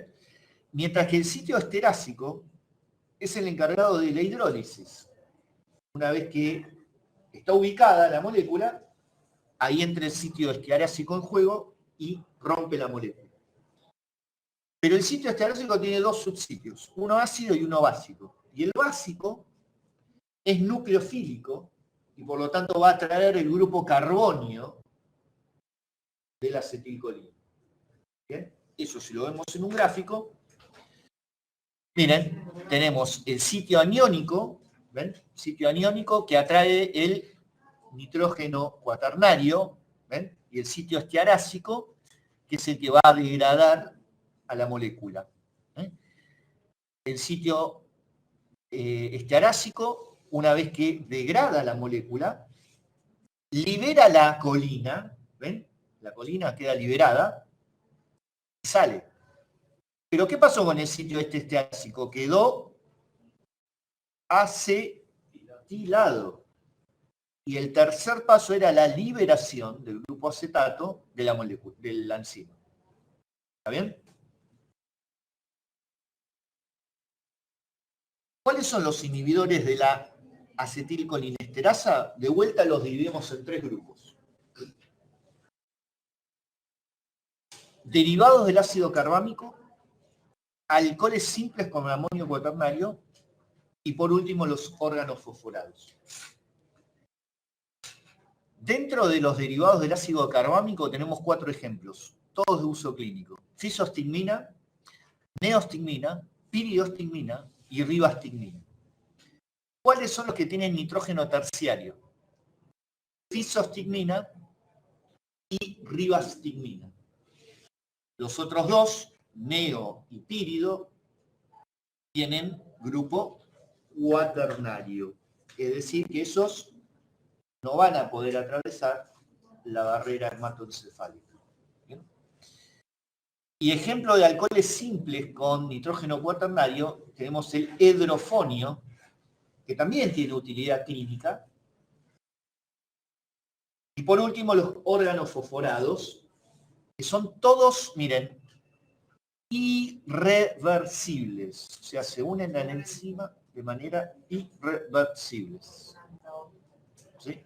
Mientras que el sitio esterásico es el encargado de la hidrólisis. Una vez que está ubicada la molécula, ahí entra el sitio esterásico en juego y rompe la molécula. Pero el sitio esterásico tiene 2 subsitios, uno ácido y uno básico. Y el básico es nucleofílico y por lo tanto va a traer el grupo carbonio de la acetilcolina. ¿Bien? Eso si lo vemos en un gráfico, miren, tenemos el sitio aniónico, ¿ven? Sitio aniónico que atrae el nitrógeno cuaternario, ¿ven? Y el sitio estearásico, que es el que va a degradar a la molécula. El sitio estearásico, una vez que degrada la molécula, libera la colina, ¿ven? La colina queda liberada y sale. Pero ¿qué pasó con el sitio estearásico? Quedó acetilado. Y el tercer paso era la liberación del grupo acetato de la molécula, de la enzima. ¿Está bien? ¿Cuáles son los inhibidores de la acetilcolinesterasa? De vuelta los dividimos en 3 grupos. Derivados del ácido carbámico, alcoholes simples con amonio cuaternario y por último los órganos fosforados. Dentro de los derivados del ácido carbámico tenemos 4 ejemplos, todos de uso clínico. Fisostigmina, neostigmina, piridostigmina y ribastigmina. ¿Cuáles son los que tienen nitrógeno terciario? Fisostigmina y ribastigmina. Los otros 2, neo y pírido, tienen grupo cuaternario. Es decir, que esos no van a poder atravesar la barrera hematoencefálica. ¿Bien? Y ejemplo de alcoholes simples con nitrógeno cuaternario, tenemos el edrofonio, que también tiene utilidad clínica. Y por último, los órganos fosforados, que son todos, miren, irreversibles. O sea, se unen a la enzima de manera irreversible. ¿Sí?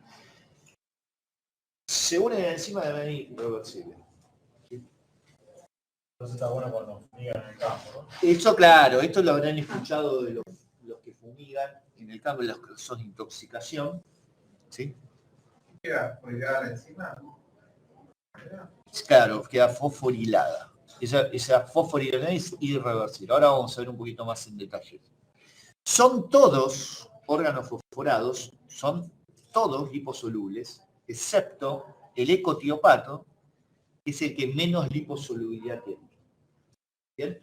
Se unen a la enzima de manera irreversible. Entonces está bueno cuando fumigan en el campo, ¿no? Eso, claro, esto lo habrán escuchado de los que fumigan en el campo, los que son intoxicación. ¿Sí? ¿Queda colgada la enzima? Claro, queda fosforilada. Esa fosforilada es irreversible. Ahora vamos a ver un poquito más en detalle. Son todos órganos fosforados, son todos liposolubles, excepto el ecotiopato, que es el que menos liposolubilidad tiene. ¿Bien?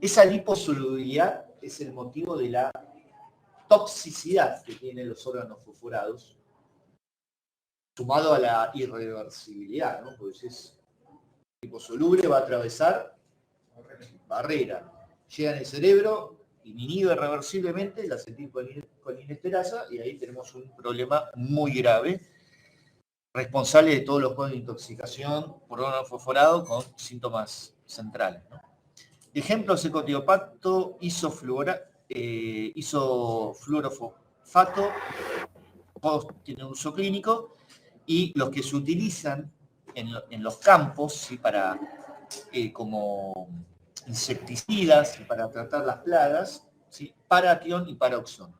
Esa liposolubilidad es el motivo de la toxicidad que tienen los órganos fosforados, sumado a la irreversibilidad, ¿no? Porque si es liposoluble va a atravesar barrera, llega en el cerebro, inhibe irreversiblemente la acetilcolinesterasa y ahí tenemos un problema muy grave, responsable de todos los cuadros de intoxicación por órgano fosforado con síntomas centrales, ¿no? Ejemplos: ecotiopato, isofluorofato, todos tienen uso clínico, y los que se utilizan en los campos, ¿sí?, para, como insecticidas para tratar las plagas, ¿sí? Paratión y paraoxón.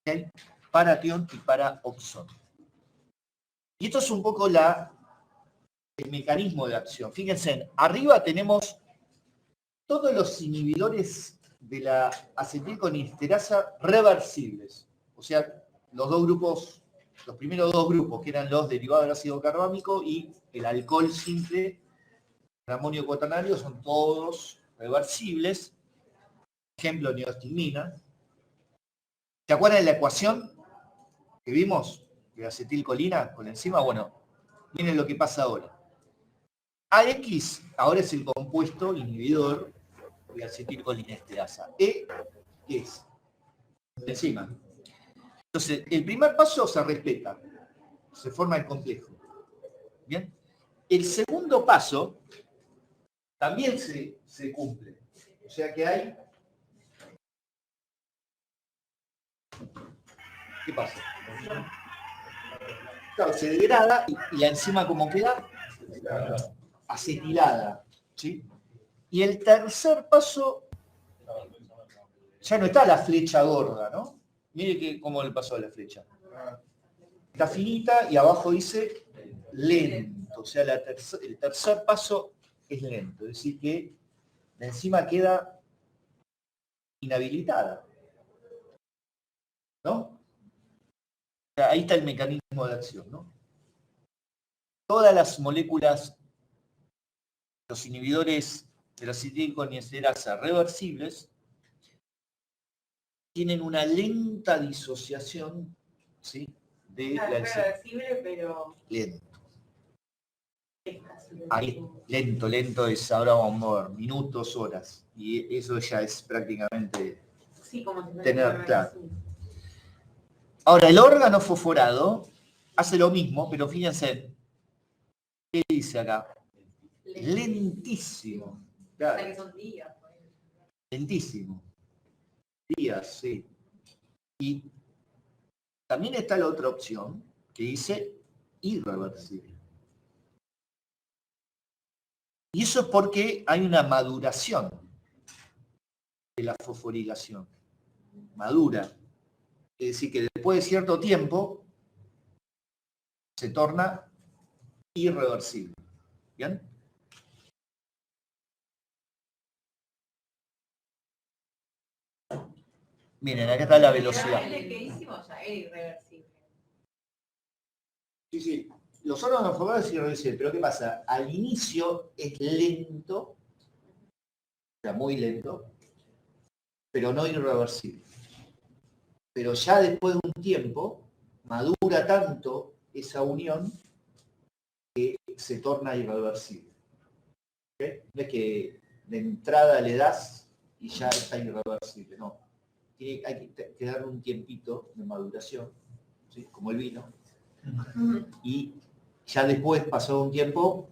¿Okay? Paratión y paraoxón. Y esto es un poco el mecanismo de acción. Fíjense, arriba tenemos todos los inhibidores de la acetilcolinesterasa reversibles. O sea, los primeros dos grupos, que eran los derivados del ácido carbámico y el alcohol simple, el amonio cuaternario, son todos reversibles. Ejemplo, neostigmina. ¿Se acuerdan de la ecuación que vimos de acetilcolina con la enzima? Bueno, miren lo que pasa ahora. AX ahora es el compuesto inhibidor de acetilcolinesterasa. E, ¿qué es? La enzima. Entonces, el primer paso se respeta, se forma el complejo. ¿Bien? El segundo paso también se cumple. O sea que hay... ¿Qué pasa? Claro, se degrada y la enzima, ¿cómo queda? Acetilada. ¿Sí? Y el tercer paso, ya no está la flecha gorda, ¿no? Mire cómo le pasó a la flecha. Está finita y abajo dice lento. O sea, el tercer paso es lento. Es decir, que la enzima queda inhabilitada. ¿No? O sea, ahí está el mecanismo de acción, ¿no? Todas las moléculas, los inhibidores de la acetilcolinesterasa reversibles, tienen una lenta disociación, ¿sí? De la es reversible, pero... Lento. Ahí, lento es, ahora vamos a ver, minutos, horas. Y eso ya es prácticamente Sí, como si tener claro. Ahora, el órgano fosforado hace lo mismo, pero fíjense, ¿qué dice acá? Lentísimo. Claro. O sea que son días. Lentísimo. Días, sí. Y también está la otra opción que dice irreversible. Y eso es porque hay una maduración de la fosforilación. Madura. Es decir, que después de cierto tiempo se torna irreversible. ¿Bien? Miren, acá está la velocidad. El que hicimos ya era irreversible. Sí, sí. Los órganos fosforados es irreversible, pero ¿qué pasa? Al inicio es lento, o sea, muy lento, pero no irreversible. Pero ya después de un tiempo, madura tanto esa unión que se torna irreversible. ¿Okay? No es que de entrada le das y ya está irreversible, no. Hay que darle un tiempito de maduración, ¿sí? Como el vino, y ya después, pasado un tiempo,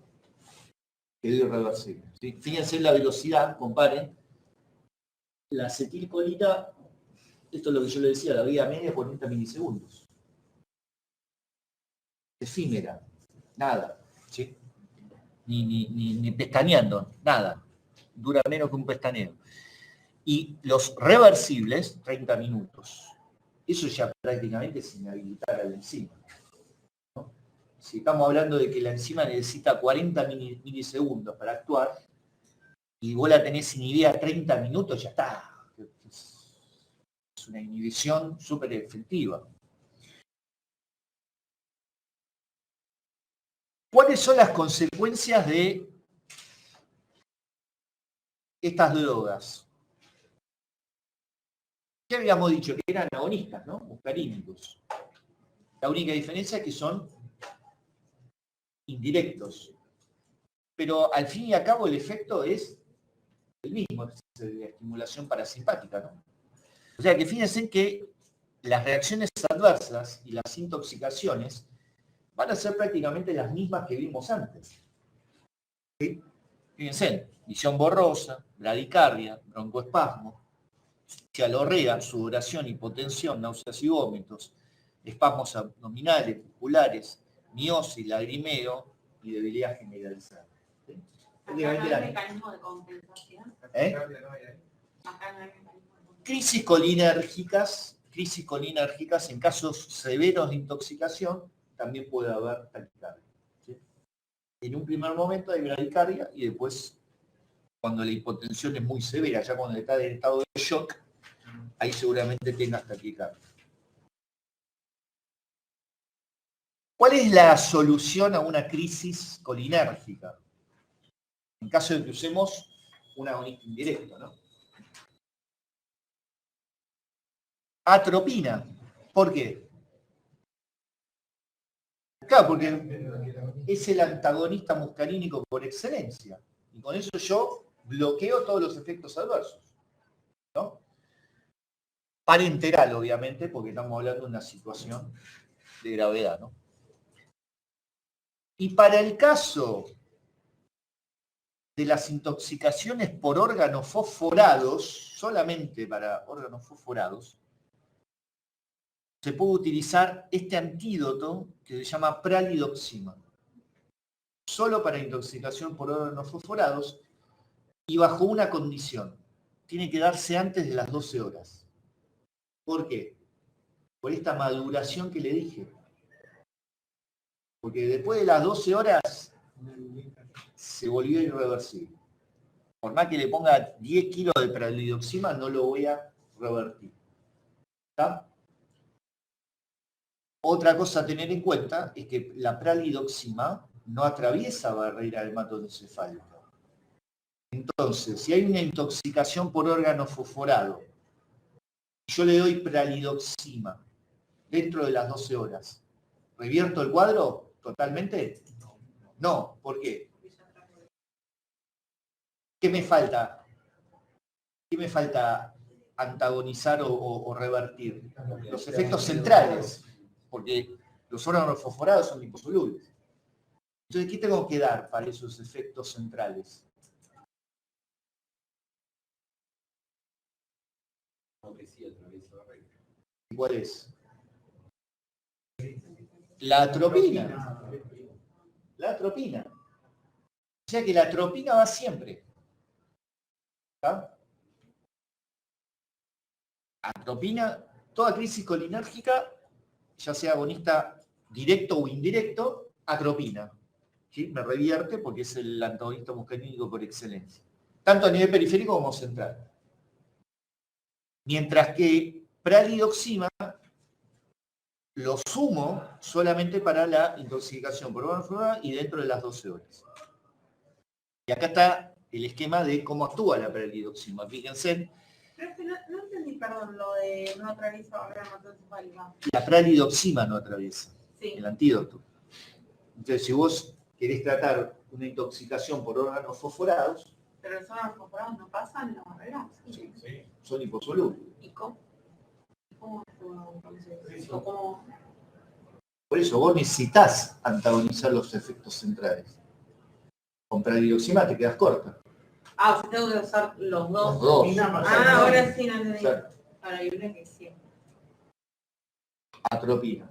quedó irreversible. ¿Sí? Fíjense en la velocidad, comparen. La acetilcolina, esto es lo que yo le decía, la vida media es 40 milisegundos. Efímera, nada, ¿sí? Ni pestañeando, nada. Dura menos que un pestañeo. Y los reversibles, 30 minutos. Eso ya prácticamente es inhabilitar a la enzima. ¿No? Si estamos hablando de que la enzima necesita 40 milisegundos para actuar, y vos la tenés inhibida 30 minutos, ya está. Es una inhibición súper efectiva. ¿Cuáles son las consecuencias de estas drogas? Ya habíamos dicho que eran agonistas, ¿no? Muscarínicos. La única diferencia es que son indirectos. Pero al fin y al cabo el efecto es el mismo, es la estimulación parasimpática, ¿no? O sea que fíjense que las reacciones adversas y las intoxicaciones van a ser prácticamente las mismas que vimos antes. ¿Sí? Fíjense, visión borrosa, bradicardia, broncoespasmo, cialorrea, sudoración, hipotensión, náuseas y vómitos, espasmos abdominales, musculares, miosis, lagrimeo y debilidad generalizada. ¿Sí? prácticamente no hay la- mecanismo de compensación. ¿Eh? Acá no hay mecanismo de compensación. Crisis colinérgicas en casos severos de intoxicación también puede haber taquicardia. ¿Sí? En un primer momento hay bradicardia y después, cuando la hipotensión es muy severa, ya cuando está en estado de shock, ahí seguramente tengas taquicardia. ¿Cuál es la solución a una crisis colinérgica? En caso de que usemos un agonista indirecto, ¿no? Atropina. ¿Por qué? Claro, porque es el antagonista muscarínico por excelencia. Y con eso yo bloqueo todos los efectos adversos, ¿no? Parenteral, obviamente, porque estamos hablando de una situación de gravedad, ¿no? Y para el caso de las intoxicaciones por órganos fosforados, solamente para órganos fosforados, se puede utilizar este antídoto que se llama pralidoxima. Solo para intoxicación por órganos fosforados y bajo una condición. Tiene que darse antes de las 12 horas. ¿Por qué? Por esta maduración que le dije. Porque después de las 12 horas se volvió irreversible. Por más que le ponga 10 kilos de pralidoxima, no lo voy a revertir. ¿Está? Otra cosa a tener en cuenta es que la pralidoxima no atraviesa barrera hematoencefálica. Entonces, si hay una intoxicación por órgano fosforado, yo le doy pralidoxima dentro de las 12 horas, ¿revierto el cuadro totalmente? No, ¿por qué? ¿Qué me falta? ¿Qué me falta antagonizar o revertir? Los efectos centrales, porque los órganos fosforados son liposolubles. Entonces, ¿qué tengo que dar para esos efectos centrales? ¿Cuál es? La atropina. La atropina. O sea que la atropina va siempre. ¿Está? Atropina, toda crisis colinérgica, ya sea agonista directo o indirecto, atropina. ¿Sí? Me revierte porque es el antagonista muscarínico por excelencia. Tanto a nivel periférico como central. Mientras que pralidoxima lo sumo solamente para la intoxicación por órgano fosforado y dentro de las 12 horas. Y acá está el esquema de cómo actúa la pralidoxima. Fíjense. Pero es que no entendí, perdón, lo de no atraviesa barrera hematoencefálica. La pralidoxima no atraviesa, Sí. el antídoto. Entonces, si vos querés tratar una intoxicación por órganos fosforados, Pero los órganos fosforados no pasan la barrera. Sí. son liposolubles. ¿Y cómo? ¿Cómo actúa entonces? ¿O cómo? Por eso vos necesitas antagonizar los efectos centrales. Con pralidoxima te quedas corta. Ah, o sea, tengo que usar los dos. Los dos. Ah, ahora sí no entendí. Claro. Ahora hay una que sí. Atropina.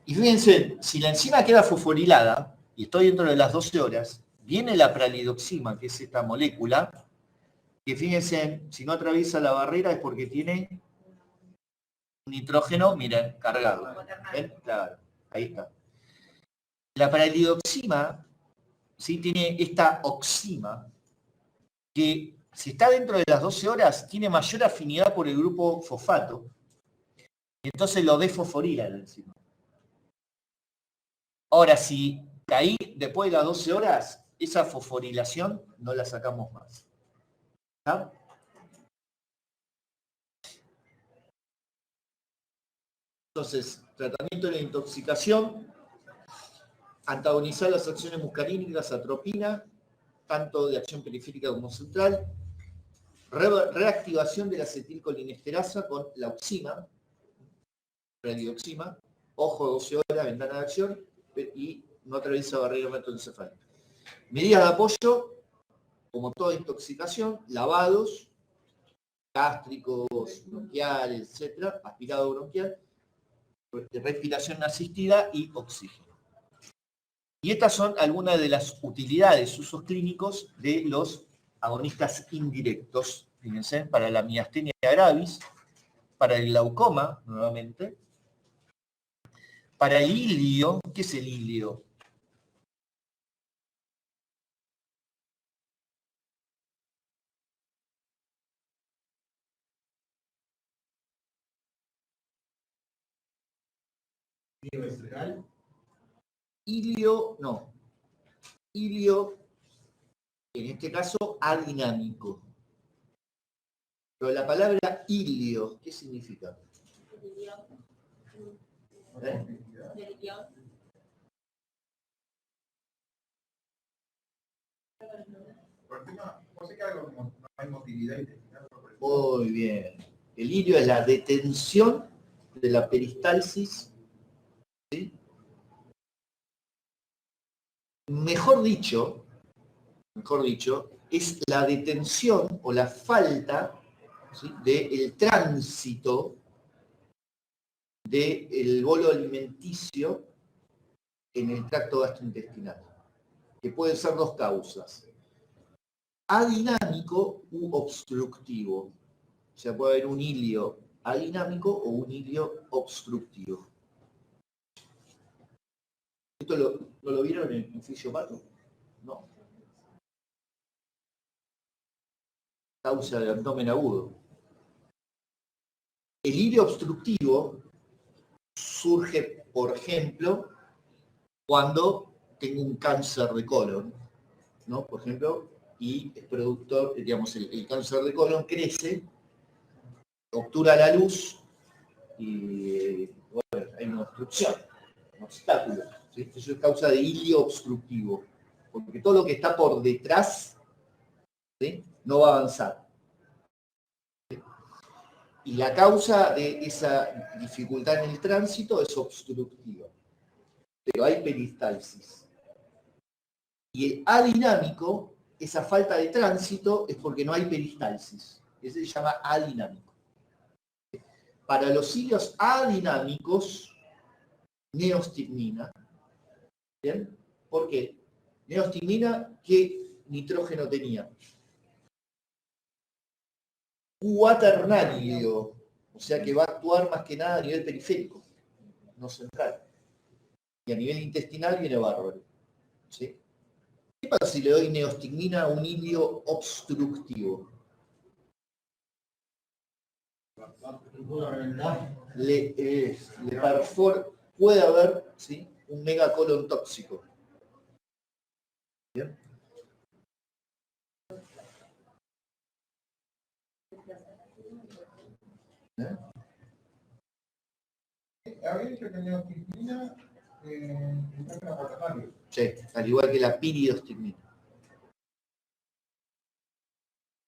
Y fíjense, si la enzima queda fosforilada, y estoy dentro de las 12 horas, viene la pralidoxima, que es esta molécula, que fíjense, si no atraviesa la barrera es porque tiene un nitrógeno, miren, cargado. ¿Ven? Claro, ahí está. La pralidoxima, ¿sí? Tiene esta oxima, que si está dentro de las 12 horas, tiene mayor afinidad por el grupo fosfato, y entonces lo desfosforila la enzima. Ahora, si caí después de las 12 horas, esa fosforilación no la sacamos más. ¿Está? Entonces, tratamiento de la intoxicación, antagonizar las acciones muscarínicas, atropina, tanto de acción periférica como central, reactivación de la acetilcolinesterasa con la oxima, pralidoxima, ojo 12 horas, ventana de acción, y no atraviesa barrera hematoencefálica. Medidas de apoyo, como toda intoxicación, lavados, gástricos, bronquiales, etc., aspirado bronquial, respiración asistida y oxígeno. Y estas son algunas de las utilidades, usos clínicos de los agonistas indirectos. Fíjense, para la miastenia gravis, para el glaucoma, nuevamente, para el ilio. ¿Qué es el ilio? Ilio, no. Ilio, en este caso, adinámico. Pero la palabra ilio, ¿qué significa? ¿Eh? Por el tema, ¿cómo se queda como no hay motilidad intestinal? Muy bien. El ilio es la detención de la peristalsis. ¿Sí? Mejor dicho, es la detención o la falta, ¿sí?, del tránsito del bolo alimenticio en el tracto gastrointestinal, que pueden ser dos causas: adinámico u obstructivo. O sea, puede haber un ilio adinámico o un ilio obstructivo. ¿Esto no lo vieron en fisiopato? No. Causa de abdomen agudo. El ilio obstructivo surge, por ejemplo, cuando tengo un cáncer de colon, ¿no? Por ejemplo, y es productor, digamos, el cáncer de colon crece, obtura la luz y, bueno, hay una obstrucción, un obstáculo, ¿sí? Eso es causa de ilio obstructivo, porque todo lo que está por detrás, ¿sí?, no va a avanzar. Y la causa de esa dificultad en el tránsito es obstructiva. Pero hay peristalsis. Y el adinámico, esa falta de tránsito, es porque no hay peristalsis. Ese se llama adinámico. Para los ilios adinámicos, neostigmina. ¿Bien? ¿Por qué? Neostigmina, ¿qué nitrógeno tenía? Cuaternario, o sea que va a actuar más que nada a nivel periférico, no central. Y a nivel intestinal viene bárbaro. ¿Sí? ¿Qué pasa si le doy neostigmina a un ilio obstructivo? Le perfora, puede haber, ¿sí?, un megacolon tóxico. ¿Bien? ¿Eh? Había dicho que neostigmina entra en cuaternario. Sí, al igual que la piridostigmina.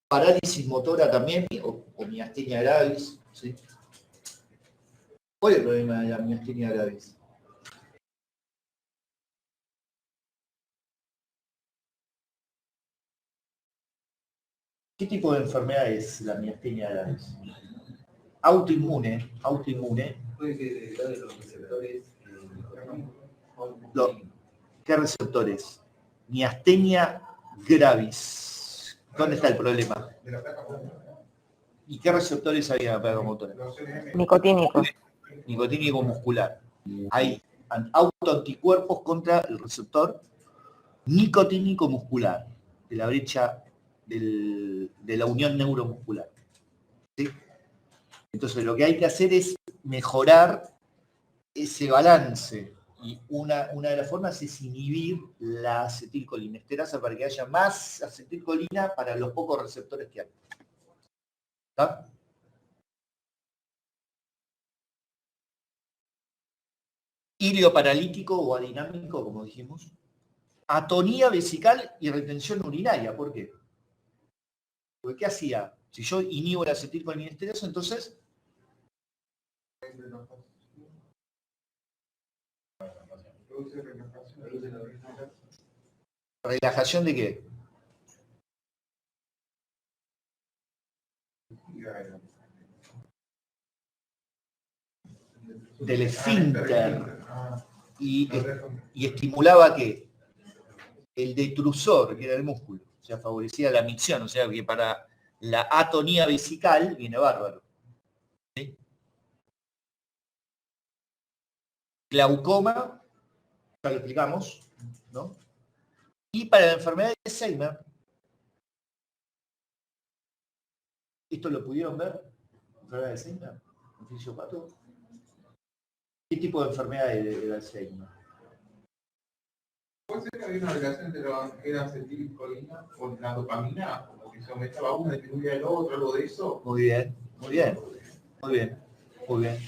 Parálisis motora también, o miastenia gravis, ¿sí? ¿Cuál es el problema de la miastenia gravis? ¿Qué tipo de enfermedad es la miastenia gravis? Autoinmune. Puede ser de los receptores. ¿Qué receptores? Miastenia gravis. ¿Dónde está el problema? De la placa motora. ¿Y qué receptores había en la placa motora? Los CNM. Nicotínicos. Nicotínico muscular. Hay autoanticuerpos contra el receptor nicotínico muscular, de la brecha de la unión neuromuscular. ¿Sí? Entonces lo que hay que hacer es mejorar ese balance. Y una de las formas es inhibir la acetilcolinesterasa para que haya más acetilcolina para los pocos receptores que hay. ¿Está? Ilio paralítico o adinámico, como dijimos. Atonía vesical y retención urinaria. ¿Por qué? Porque ¿qué hacía? Si yo inhibo la acetilcolinesterasa, entonces ¿relajación de qué? Del esfínter. ¿Y estimulaba qué? el detrusor, que era el músculo. O sea, favorecía la micción, o sea que para la atonía vesical viene bárbaro. ¿Sí? Glaucoma, ya lo explicamos, ¿no? Y para la enfermedad de Alzheimer, ¿esto lo pudieron ver? ¿Enfermedad de Alzheimer? ¿Un fisiopato? ¿Qué tipo de enfermedad de Alzheimer? ¿Puede ser que había una relación entre lo que era acetilcolina con la dopamina? Como que se aumentaba uno, disminuía el otro, algo de eso. Muy bien, muy bien, muy bien, muy bien.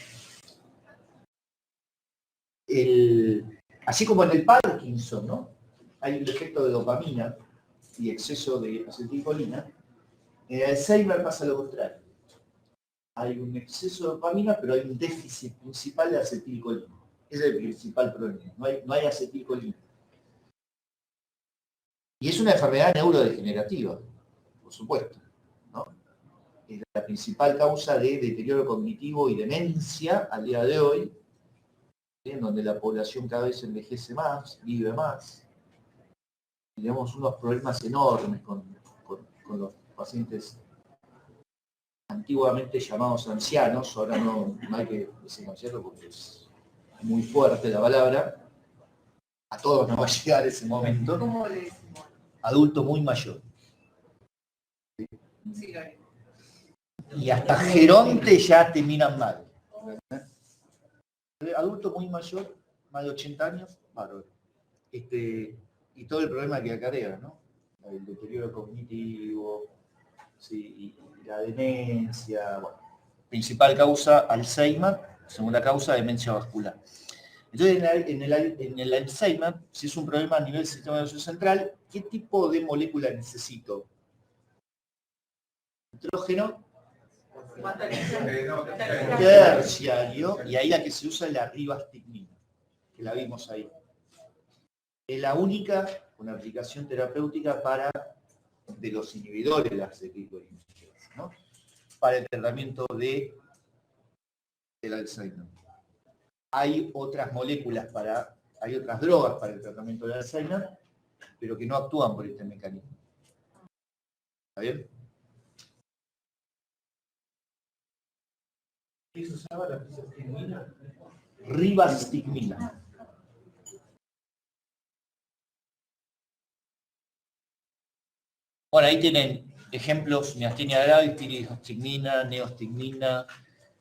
Así como en el Parkinson, ¿no? Hay un efecto de dopamina y exceso de acetilcolina. En el Alzheimer pasa lo contrario. Hay un exceso de dopamina, pero hay un déficit principal de acetilcolina. Ese es el principal problema. No hay acetilcolina. Y es una enfermedad neurodegenerativa, por supuesto, ¿no? Es la principal causa de deterioro cognitivo y demencia al día de hoy, ¿sí? En donde la población cada vez envejece más, vive más. Y tenemos unos problemas enormes con los pacientes antiguamente llamados ancianos. Ahora no hay que desengañarlo porque es muy fuerte la palabra. A todos nos va a llegar ese momento. ¿Cómo le decimos? Adulto muy mayor. Sí, lo haré. Y hasta Geronte ya te miran mal. Adulto muy mayor, más de 80 años, bárbaro. Y todo el problema que acarrea, ¿no? El deterioro cognitivo, ¿sí? Y la demencia, bueno. Principal causa, Alzheimer. Segunda causa, demencia vascular. Entonces, en el Alzheimer, si es un problema a nivel del sistema nervioso central, ¿qué tipo de molécula necesito? Nitrógeno terciario, y ahí la que se usa es la ribastigmina, que la vimos ahí. Es la única con aplicación terapéutica de los inhibidores de la acetilcolina, ¿no? Para el tratamiento del Alzheimer. Hay otras moléculas hay otras drogas para el tratamiento del Alzheimer, pero que no actúan por este mecanismo. ¿Está bien? ¿Qué se usaba la ribastigmina? Ribastigmina. Bueno, ahí tienen ejemplos: miastenia gravis, tirostigmina, neostigmina,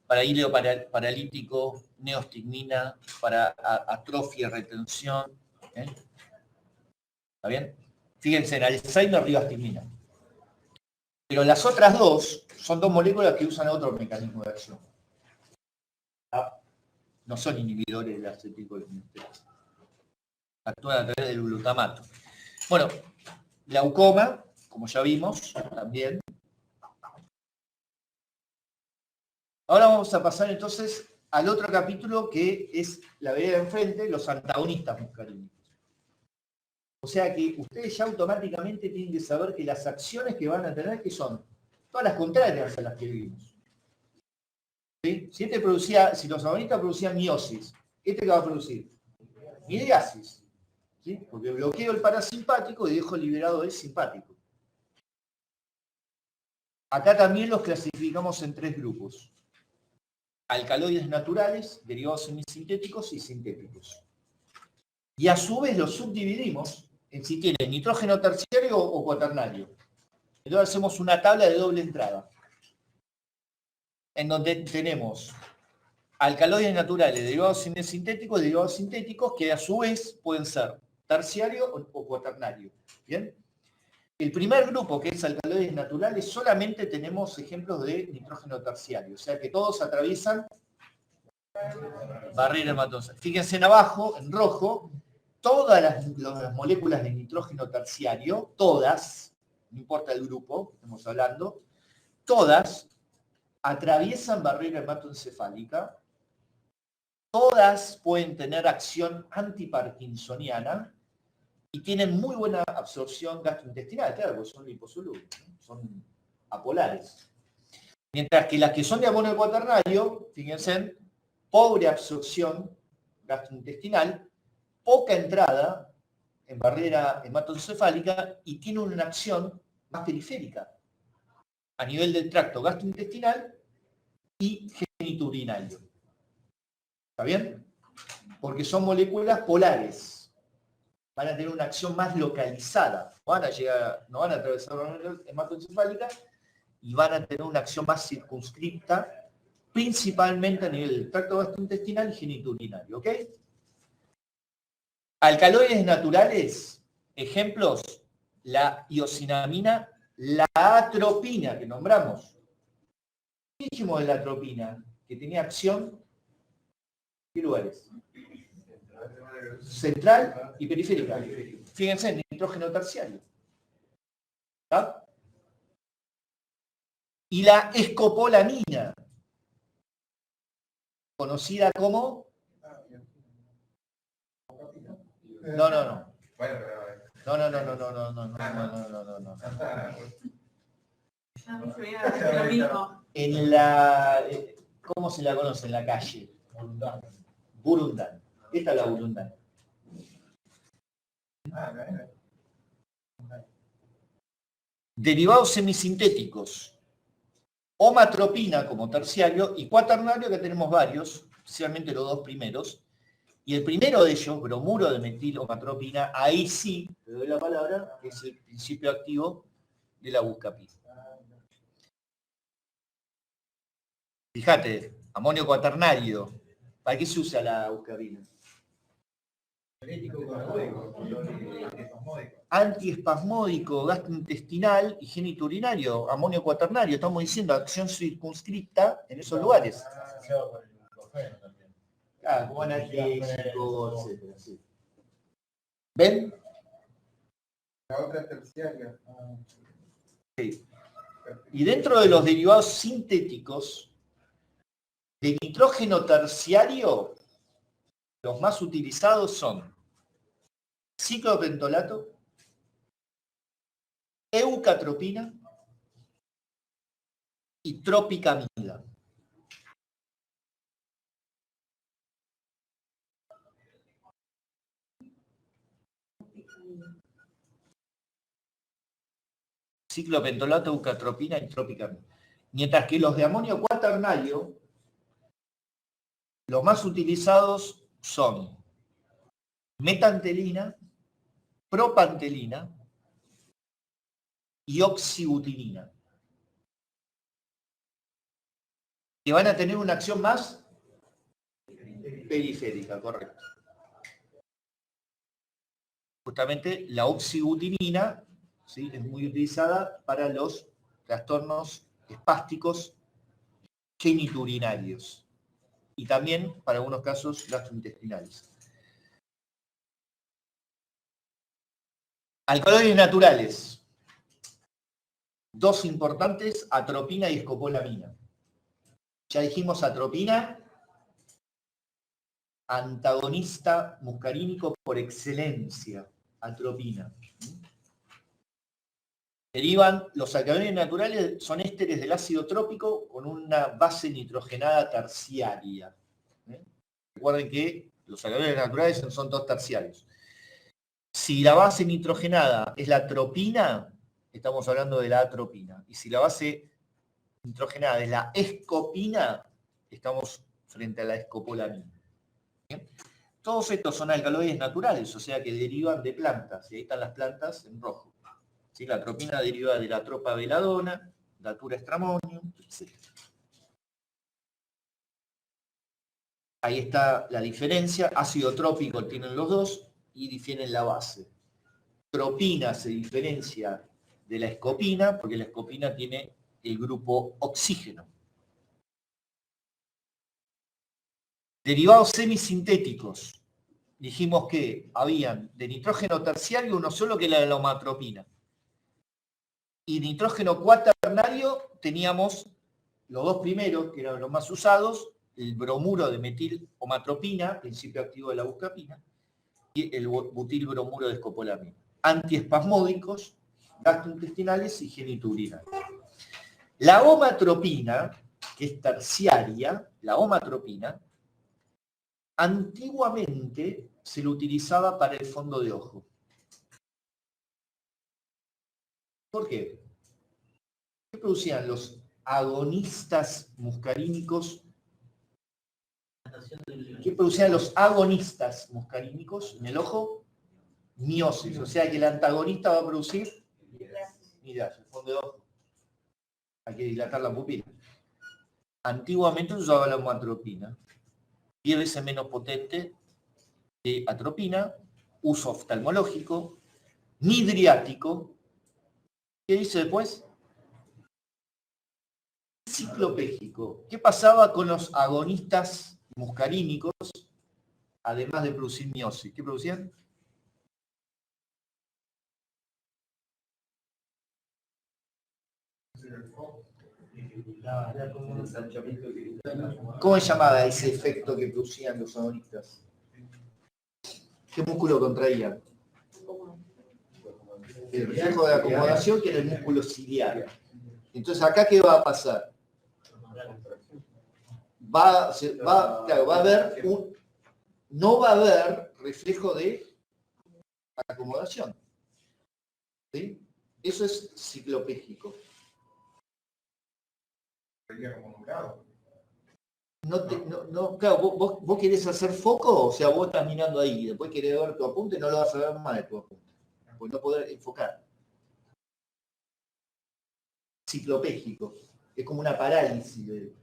para hilo paralítico, neostigmina, para atrofia, retención. ¿Está bien? Fíjense, en Alzheimer, ribastigmina. Pero las otras dos son dos moléculas que usan otro mecanismo de acción. No son inhibidores de la acetilcolina. Actúan a través del glutamato. Bueno, glaucoma, como ya vimos, también. Ahora vamos a pasar entonces al otro capítulo, que es la vereda de enfrente, los antagonistas muscarínicos. O sea que ustedes ya automáticamente tienen que saber que las acciones que van a tener, que son todas las contrarias a las que vimos. ¿Sí? Si los antagonistas producían miosis, ¿este qué va a producir? Midriasis. ¿Sí? Porque bloqueo el parasimpático y dejo liberado el simpático. Acá también los clasificamos en tres grupos: alcaloides naturales, derivados semisintéticos y sintéticos. Y a su vez los subdividimos en si tienen nitrógeno terciario o cuaternario. Entonces hacemos una tabla de doble entrada, en donde tenemos alcaloides naturales, derivados semisintéticos, derivados sintéticos, que a su vez pueden ser terciario o cuaternario. ¿Bien? El primer grupo, que es alcaloides naturales, solamente tenemos ejemplos de nitrógeno terciario, o sea que todos atraviesan barrera hematoencefálica. Fíjense en abajo, en rojo, todas las moléculas de nitrógeno terciario, todas, no importa el grupo que estamos hablando, todas atraviesan barrera hematoencefálica, todas pueden tener acción antiparkinsoniana y tienen muy buena absorción gastrointestinal, claro, porque son liposolubles, ¿no? Son apolares. Mientras que las que son de amonio cuaternario, fíjense, pobre absorción gastrointestinal, poca entrada en barrera hematoencefálica y tiene una acción más periférica, a nivel del tracto gastrointestinal y genitourinario. ¿Está bien? Porque son moléculas polares. Van a tener una acción más localizada. No van a atravesar la barrera hematoencefálica y van a tener una acción más circunscripta, principalmente a nivel del tracto gastrointestinal y genitourinario. ¿Ok? Alcaloides naturales, ejemplos, la iocinamina, la atropina, que nombramos. ¿Qué dijimos de la atropina? Que tenía acción, ¿qué lugares? Central y periférica. Fíjense, en nitrógeno terciario. ¿Está? Y la escopolamina, conocida como... No. No. En la... ¿Cómo se la conoce en la calle? Burundán. Esta es la burundán. Derivados semisintéticos. Omatropina como terciario y cuaternario, que tenemos varios, especialmente los dos primeros. Y el primero de ellos, bromuro de metilomatropina, ahí sí, te doy la palabra, que es el principio activo de la buscapina. Fíjate, amonio cuaternario. ¿Para qué se usa la buscapina? Antiespasmódico, gastrointestinal y genitourinario, amonio cuaternario. Estamos diciendo acción circunscripta en esos lugares. Como analgésico, etcétera. Sí. ¿Ven? La otra terciaria. Sí. Y dentro de los derivados sintéticos de nitrógeno terciario, los más utilizados son ciclopentolato, eucatropina y tropicamida. Ciclopentolato, eucatropina y tropicamida. Mientras que los de amonio cuaternario, los más utilizados son metantelina, propantelina y oxibutinina, que van a tener una acción más periférica, correcto. Justamente la oxibutinina, ¿sí?, es muy utilizada para los trastornos espásticos geniturinarios y también para algunos casos gastrointestinales. Alcaloides naturales. Dos importantes, atropina y escopolamina. Ya dijimos atropina, antagonista muscarínico por excelencia, atropina. Derivan, los alcaloides naturales son ésteres del ácido trópico con una base nitrogenada terciaria. Recuerden que los alcaloides naturales son dos terciarios. Si la base nitrogenada es la tropina, estamos hablando de la atropina. Y si la base nitrogenada es la escopina, estamos frente a la escopolamina. ¿Bien? Todos estos son alcaloides naturales, o sea que derivan de plantas. Y ahí están las plantas en rojo. ¿Sí? La atropina deriva de la tropa veladona, Datura stramonium, etc. Ahí está la diferencia. Ácido trópico tienen los dos y difieren la base. Tropina se diferencia de la escopina porque la escopina tiene el grupo oxígeno. Derivados semisintéticos. Dijimos que habían de nitrógeno terciario uno solo, que era la omatropina. Y nitrógeno cuaternario teníamos los dos primeros, que eran los más usados, el bromuro de metilomatropina, principio activo de la buscapina, y el butilbromuro de escopolamina. Antiespasmódicos, gastrointestinales y geniturinarios. La omatropina, que es terciaria, la omatropina, antiguamente se lo utilizaba para el fondo de ojo. ¿Por qué? ¿Qué producían los agonistas muscarínicos? ¿Qué producían los agonistas muscarínicos en el ojo? Miosis. O sea que el antagonista va a producir migraña, el fondo de ojo. Hay que dilatar la pupila. Antiguamente usaba la homatropina. 10 veces menos potente que atropina, uso oftalmológico, midriático. ¿Qué dice después? Ciclopégico. ¿Qué pasaba con los agonistas muscarínicos, además de producir miosis? ¿Qué producían? ¿Cómo se llamaba ese efecto que producían los agonistas? ¿Qué músculo contraían? El reflejo de acomodación, que era el músculo ciliar. Entonces, ¿acá qué va a pasar? No va a haber reflejo de acomodación. ¿Sí? Eso es ciclopégico. Sería como nublado. Claro, vos querés hacer foco, o sea, vos estás mirando ahí, y después querés ver tu apunte y no lo vas a ver más de tu apunte. Pues no poder enfocar. Ciclopégico. Es como una parálisis del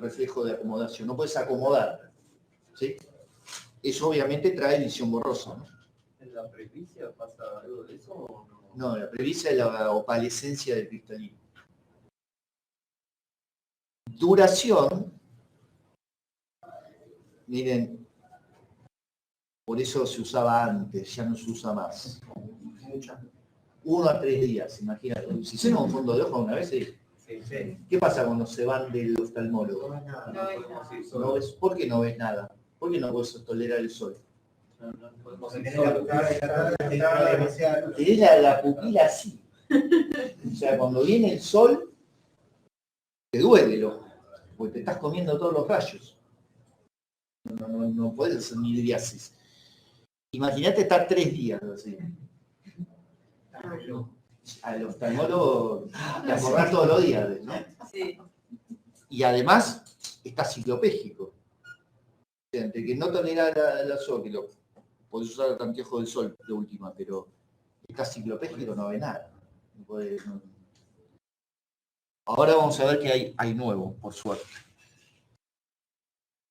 reflejo de acomodación. No puedes acomodar. ¿Sí? Eso obviamente trae visión borrosa, ¿no? ¿En la presbicia pasa algo de eso o no? No, la presbicia es la opalescencia del cristalino. Duración, miren, por eso se usaba antes, ya no se usa más. 1 a 3 días, imagínate. Si hicieron un fondo de ojo una vez, ¿sí? ¿Qué pasa cuando se van del oftalmólogo? No ves, ¿por qué no ves nada? ¿Por qué no puedes tolerar el sol? Tenés la pupila así. O sea, cuando viene el sol, te duele el ojo, porque te estás comiendo todos los rayos. No puedes hacer midriasis. Imagínate estar 3 días así. Al oftalmólogo te acordás todos los días, ¿no? Sí. Y además está ciclopégico. O sea, entre que no tolera la sol, que lo podés usar el anteojo del sol de última, pero está ciclopégico, no ve nada. No. Ahora vamos a ver qué hay nuevo, por suerte.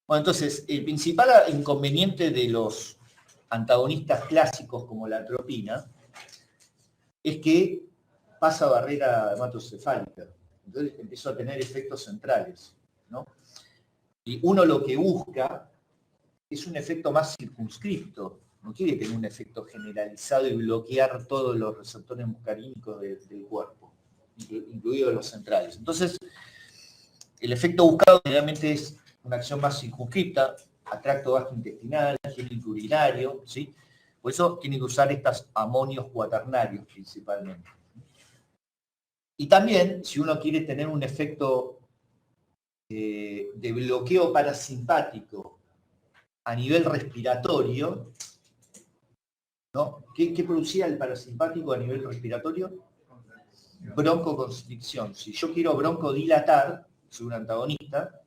Bueno, entonces, el principal inconveniente de los antagonistas clásicos como la atropina es que pasa barrera hematocefálica. Entonces empiezo a tener efectos centrales, ¿no? Y uno lo que busca es un efecto más circunscripto. No quiere tener un efecto generalizado y bloquear todos los receptores muscarínicos del cuerpo, incluidos los centrales. Entonces, el efecto buscado generalmente es una acción más circunscripta, a tracto gastrointestinal, higiénico urinario, ¿sí? Por eso tienen que usar estos amonios cuaternarios principalmente. Y también, si uno quiere tener un efecto de bloqueo parasimpático a nivel respiratorio, ¿no? ¿Qué producía el parasimpático a nivel respiratorio? Broncoconstricción. Si yo quiero broncodilatar, soy un antagonista,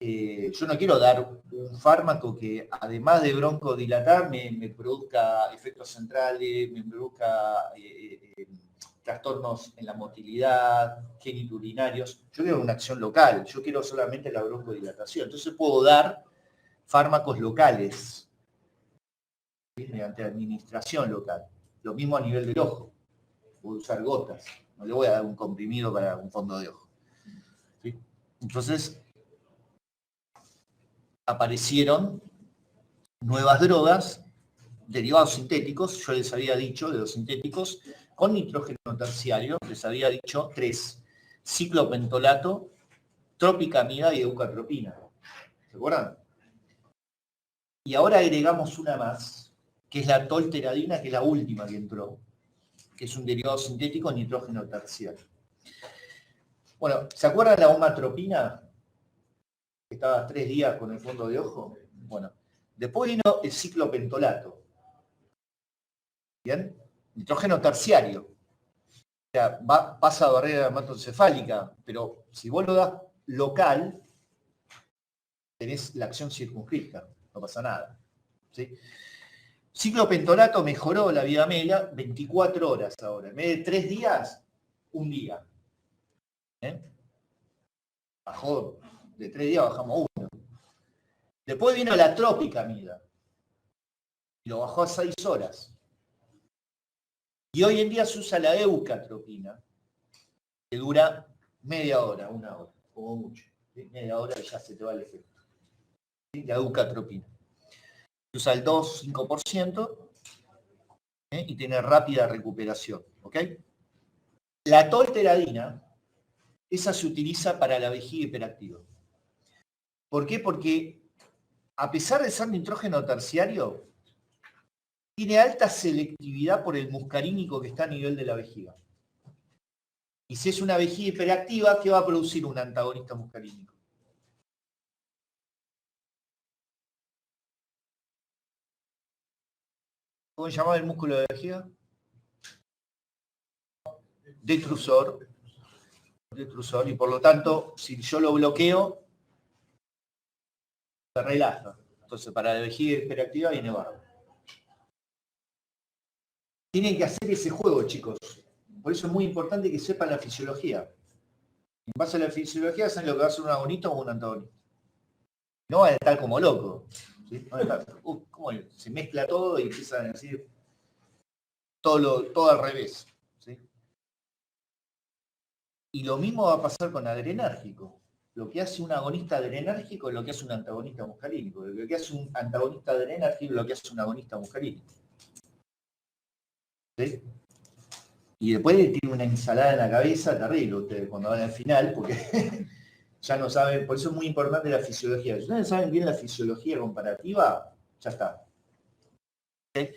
yo no quiero dar un fármaco que además de broncodilatar me produzca efectos centrales, me produzca trastornos en la motilidad, geniturinarios. Yo quiero una acción local, yo quiero solamente la broncodilatación. Entonces puedo dar fármacos locales, ¿sí? Mediante administración local. Lo mismo a nivel del ojo. Puedo usar gotas. No le voy a dar un comprimido para un fondo de ojo. ¿Sí? Entonces, aparecieron nuevas drogas, derivados sintéticos, yo les había dicho de los sintéticos, con nitrógeno terciario, les había dicho 3, ciclopentolato, tropicamida y eucatropina. ¿Se acuerdan? Y ahora agregamos una más, que es la tolteradina, que es la última que entró, que es un derivado sintético de nitrógeno terciario. Bueno, ¿se acuerdan la homatropina? Que estaba 3 días con el fondo de ojo. Bueno, después vino el ciclopentolato. ¿Bien? nitrógeno terciario. O sea, pasa a barrera hematoencefálica, pero si vos lo das local, tenés la acción circunscripta, no pasa nada. ¿Sí? Ciclopentolato mejoró la vida media 24 horas ahora. En vez de 3 días, 1 día. Bajó, de 3 días bajamos 1. Después vino la tropicamida. Y lo bajó a 6 horas. Y hoy en día se usa la eucatropina, que dura media hora, 1 hora, como mucho. ¿Sí? Media hora y ya se te va el efecto. ¿Sí? La eucatropina. Se usa el 2-5% y tiene rápida recuperación. ¿Ok? La tolteradina, esa se utiliza para la vejiga hiperactiva. ¿Por qué? Porque a pesar de ser nitrógeno terciario, tiene alta selectividad por el muscarínico que está a nivel de la vejiga. Y si es una vejiga hiperactiva, ¿qué va a producir un antagonista muscarínico? ¿Cómo se llama el músculo de la vejiga? Detrusor. Detrusor. Y por lo tanto, si yo lo bloqueo, se relaja. Entonces, para la vejiga hiperactiva viene bárbaro. Tienen que hacer ese juego, chicos. Por eso es muy importante que sepan la fisiología. En base a la fisiología saben lo que va a ser un agonista o un antagonista. No van a estar como locos. ¿Sí? No van a estar, ¿cómo se mezcla todo y empiezan a decir todo al revés? ¿Sí? Y lo mismo va a pasar con adrenérgico. Lo que hace un agonista adrenérgico es lo que hace un antagonista muscarínico. Lo que hace un antagonista adrenérgico es lo que hace un agonista muscarínico. ¿Sí? Y después tiene una ensalada en la cabeza terrible ustedes cuando van al final, porque ya no saben, por eso es muy importante la fisiología. Si ustedes saben bien la fisiología comparativa, ya está. ¿Sí?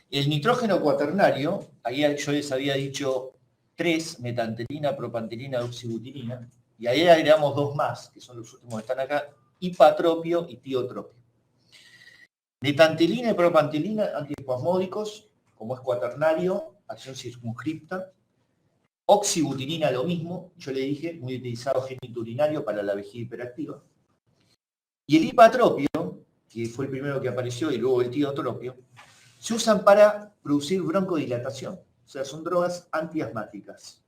El nitrógeno cuaternario, ahí yo les había dicho 3, metantelina, propantelina, oxibutinina, y ahí agregamos 2 más, que son los últimos que están acá, hipatropio y tiotropio. Metantelina y propantelina, antiespasmódicos, como es cuaternario, acción circunscripta. Oxibutinina lo mismo, yo le dije, muy utilizado geniturinario para la vejiga hiperactiva. Y el hipatropio, que fue el primero que apareció, y luego el tiotropio, se usan para producir broncodilatación. O sea, son drogas antiasmáticas.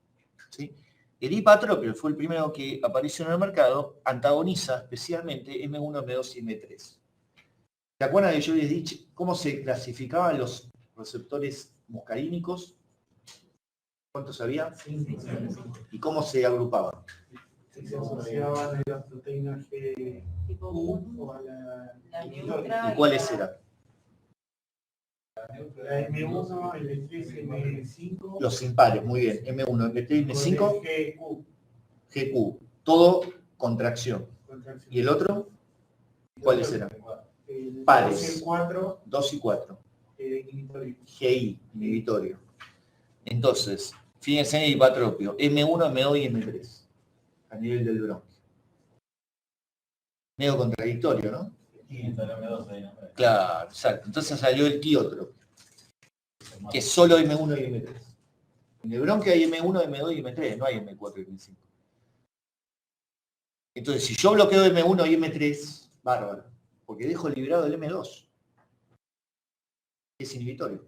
¿Sí? El hipatropio fue el primero que apareció en el mercado, antagoniza especialmente M1, M2 y M3. ¿Se acuerdan que yo les dije cómo se clasificaban los receptores muscarínicos? ¿Cuántos había? ¿Y cómo se agrupaban? Se asociaban a las proteínas GQ o a la neutra. ¿Y cuáles eran? La M1, M3, M5. Los impares, muy bien. M1, M3, M5, GQ. GQ. Todo contracción. ¿Y el otro? ¿Cuáles eran? El Pares. 2 y el 4. 2 y 4. Inhibitorio. GI, inhibitorio. Entonces, fíjense en el hipatropio. M1, M2 y M3. A nivel del bronquio. Medio contradictorio, ¿no? Claro, exacto. Entonces salió el tiotropio, que es solo M1 y M3. En el bronquio hay M1, M2 y M3, no hay M4 y M5. Entonces, si yo bloqueo M1 y M3, bárbaro, porque dejo liberado el M2, que es inhibitorio.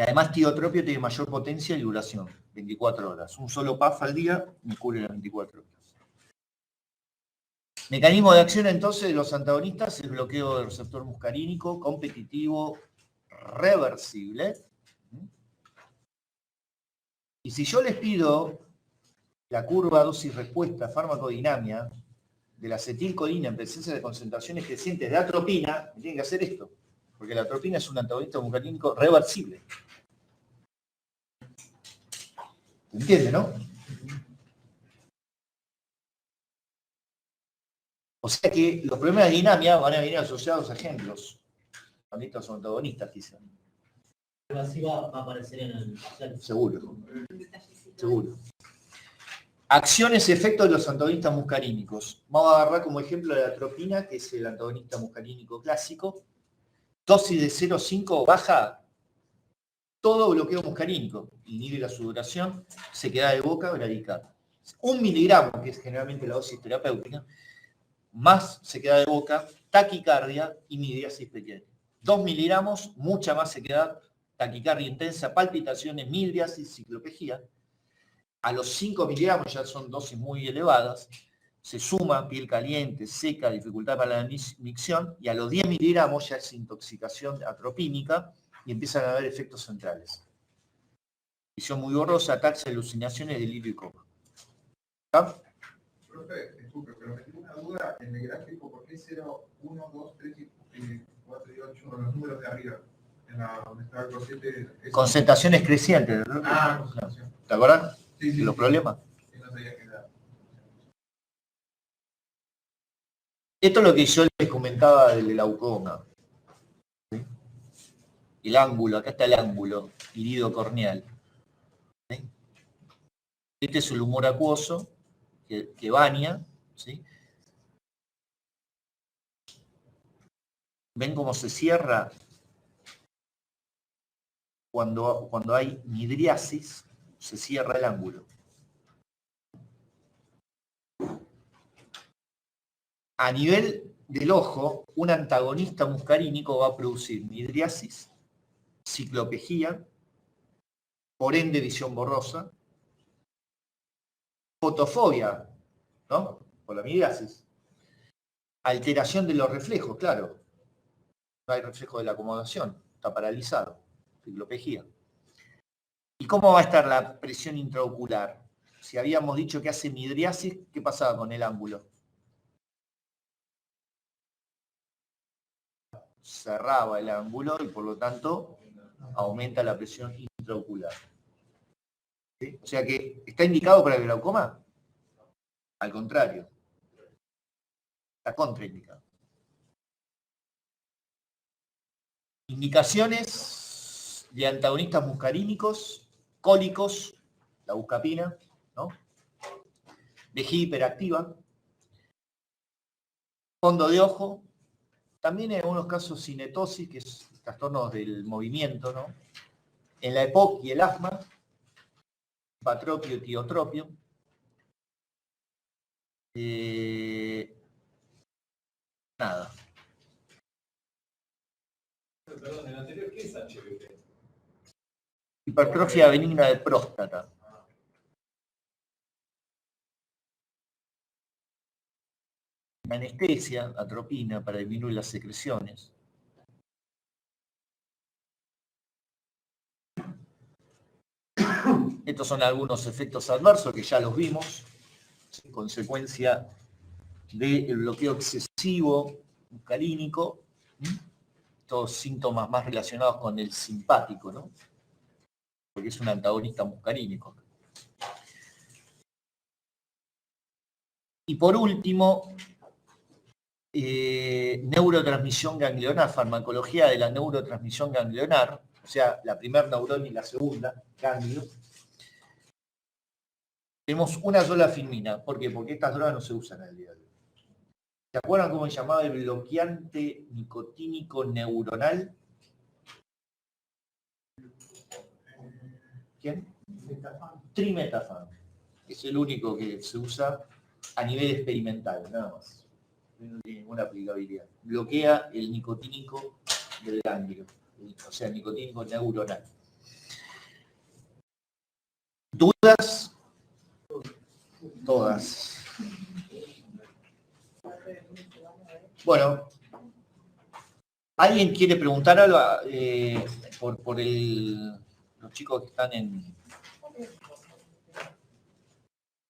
Y además tiotropio tiene mayor potencia y duración, 24 horas. Un solo PAF al día me cubre las 24 horas. Mecanismo de acción entonces de los antagonistas, el bloqueo del receptor muscarínico, competitivo, reversible. Y si yo les pido la curva dosis-respuesta farmacodinamia de la acetilcolina en presencia de concentraciones crecientes de atropina, me tienen que hacer esto, porque la atropina es un antagonista muscarínico reversible. ¿Entiende, no? O sea que los problemas de dinamia van a venir asociados a ejemplos. Antagonistas o antagonistas, quizás. Algo así va a aparecer en el... Seguro. Seguro. Acciones y efectos de los antagonistas muscarínicos. Vamos a agarrar como ejemplo la atropina, que es el antagonista muscarínico clásico. Dosis de 0,5 baja, Todo bloqueo muscarínico inhibe la sudoración, sequedad de boca, bradicardia. 1 miligramo, que es generalmente la dosis terapéutica, más sequedad de boca, taquicardia y midriasis pequeña. 2 miligramos, mucha más sequedad, taquicardia intensa, palpitaciones, midriasis, ciclopegía. A los 5 miligramos ya son dosis muy elevadas, se suma piel caliente, seca, dificultad para la micción, y a los 10 miligramos ya es intoxicación atropínica y empiezan a haber efectos centrales. Visión muy borrosa, ataxia, alucinaciones, delirio y coma. ¿Ah? Profe, disculpe, pero me tengo una duda en el gráfico, ¿por qué 0, 1, 2, 3, 4 y 8, los números de arriba? En la donde está el cociente. Concentraciones crecientes, ¿no? Concentración. ¿Te acuerdas? Sí, ¿Los problemas? Sí, no sabía qué era. Esto es lo que yo les comentaba del glaucoma. ¿Sí? El ángulo, acá está el ángulo irido-corneal. ¿Sí? Este es el humor acuoso que baña. ¿Sí? ¿Ven cómo se cierra? Cuando hay midriasis, se cierra el ángulo. A nivel del ojo, un antagonista muscarínico va a producir midriasis, ciclopegía, por ende visión borrosa, fotofobia, ¿no? Por la midriasis. Alteración de los reflejos, claro. No hay reflejo de la acomodación, está paralizado, ciclopegía. ¿Y cómo va a estar la presión intraocular? Si habíamos dicho que hace midriasis, ¿qué pasaba con el ángulo? Cerraba el ángulo y por lo tanto aumenta la presión intraocular. ¿Sí? O sea que, ¿está indicado para el glaucoma? Al contrario. Está contraindicado. Indicaciones de antagonistas muscarínicos, cólicos, la buscapina, ¿no? Vejiga hiperactiva, fondo de ojo, también en algunos casos cinetosis, que es trastornos del movimiento, ¿no? En la EPOC y el asma, patropio y tiotropio. Nada. Perdón, en el anterior, ¿qué es HBP? Hipertrofia benigna de próstata. Anestesia, atropina para disminuir las secreciones. Estos son algunos efectos adversos que ya los vimos, en consecuencia del bloqueo excesivo muscarínico, todos síntomas más relacionados con el simpático, ¿no? Porque es un antagonista muscarínico. Y por último, neurotransmisión ganglionar, farmacología de la neurotransmisión ganglionar, o sea, la primera neurona y la segunda, ganglio. Tenemos una sola filmina. ¿Por qué? Porque estas drogas no se usan al día de hoy. ¿Se acuerdan cómo se llamaba el bloqueante nicotínico neuronal? ¿Quién? Trimetafan. Es el único que se usa a nivel experimental, nada más. No tiene ninguna aplicabilidad. Bloquea el nicotínico del ganglio, o sea, el nicotínico neuronal. ¿Dudas? Todas. Bueno, ¿alguien quiere preguntar algo por los chicos que están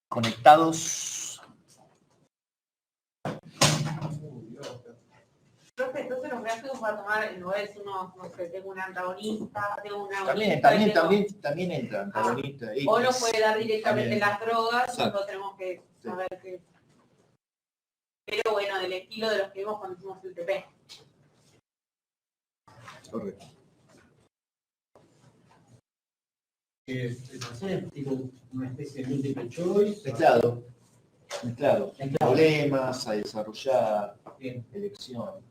conectados? Profe, entonces los gráficos va a tomar, en lugar de decir, no sé, tengo un antagonista, tengo una También entra antagonista. O nos puede dar directamente también. las drogas, Exacto. nosotros tenemos que saber qué. Pero bueno, del estilo de los que vimos cuando hicimos el TP. Correcto. Hacer tipo una especie de multiple choice. Mezclado. Mezclado. Problemas a desarrollar, Bien. elección.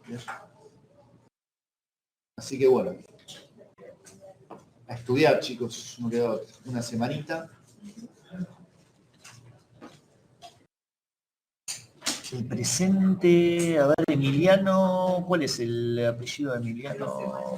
¿Bien? Así que bueno. a estudiar, chicos, no queda otra. Una semanita. El presente, a ver, Emiliano, ¿cuál es el apellido de Emiliano?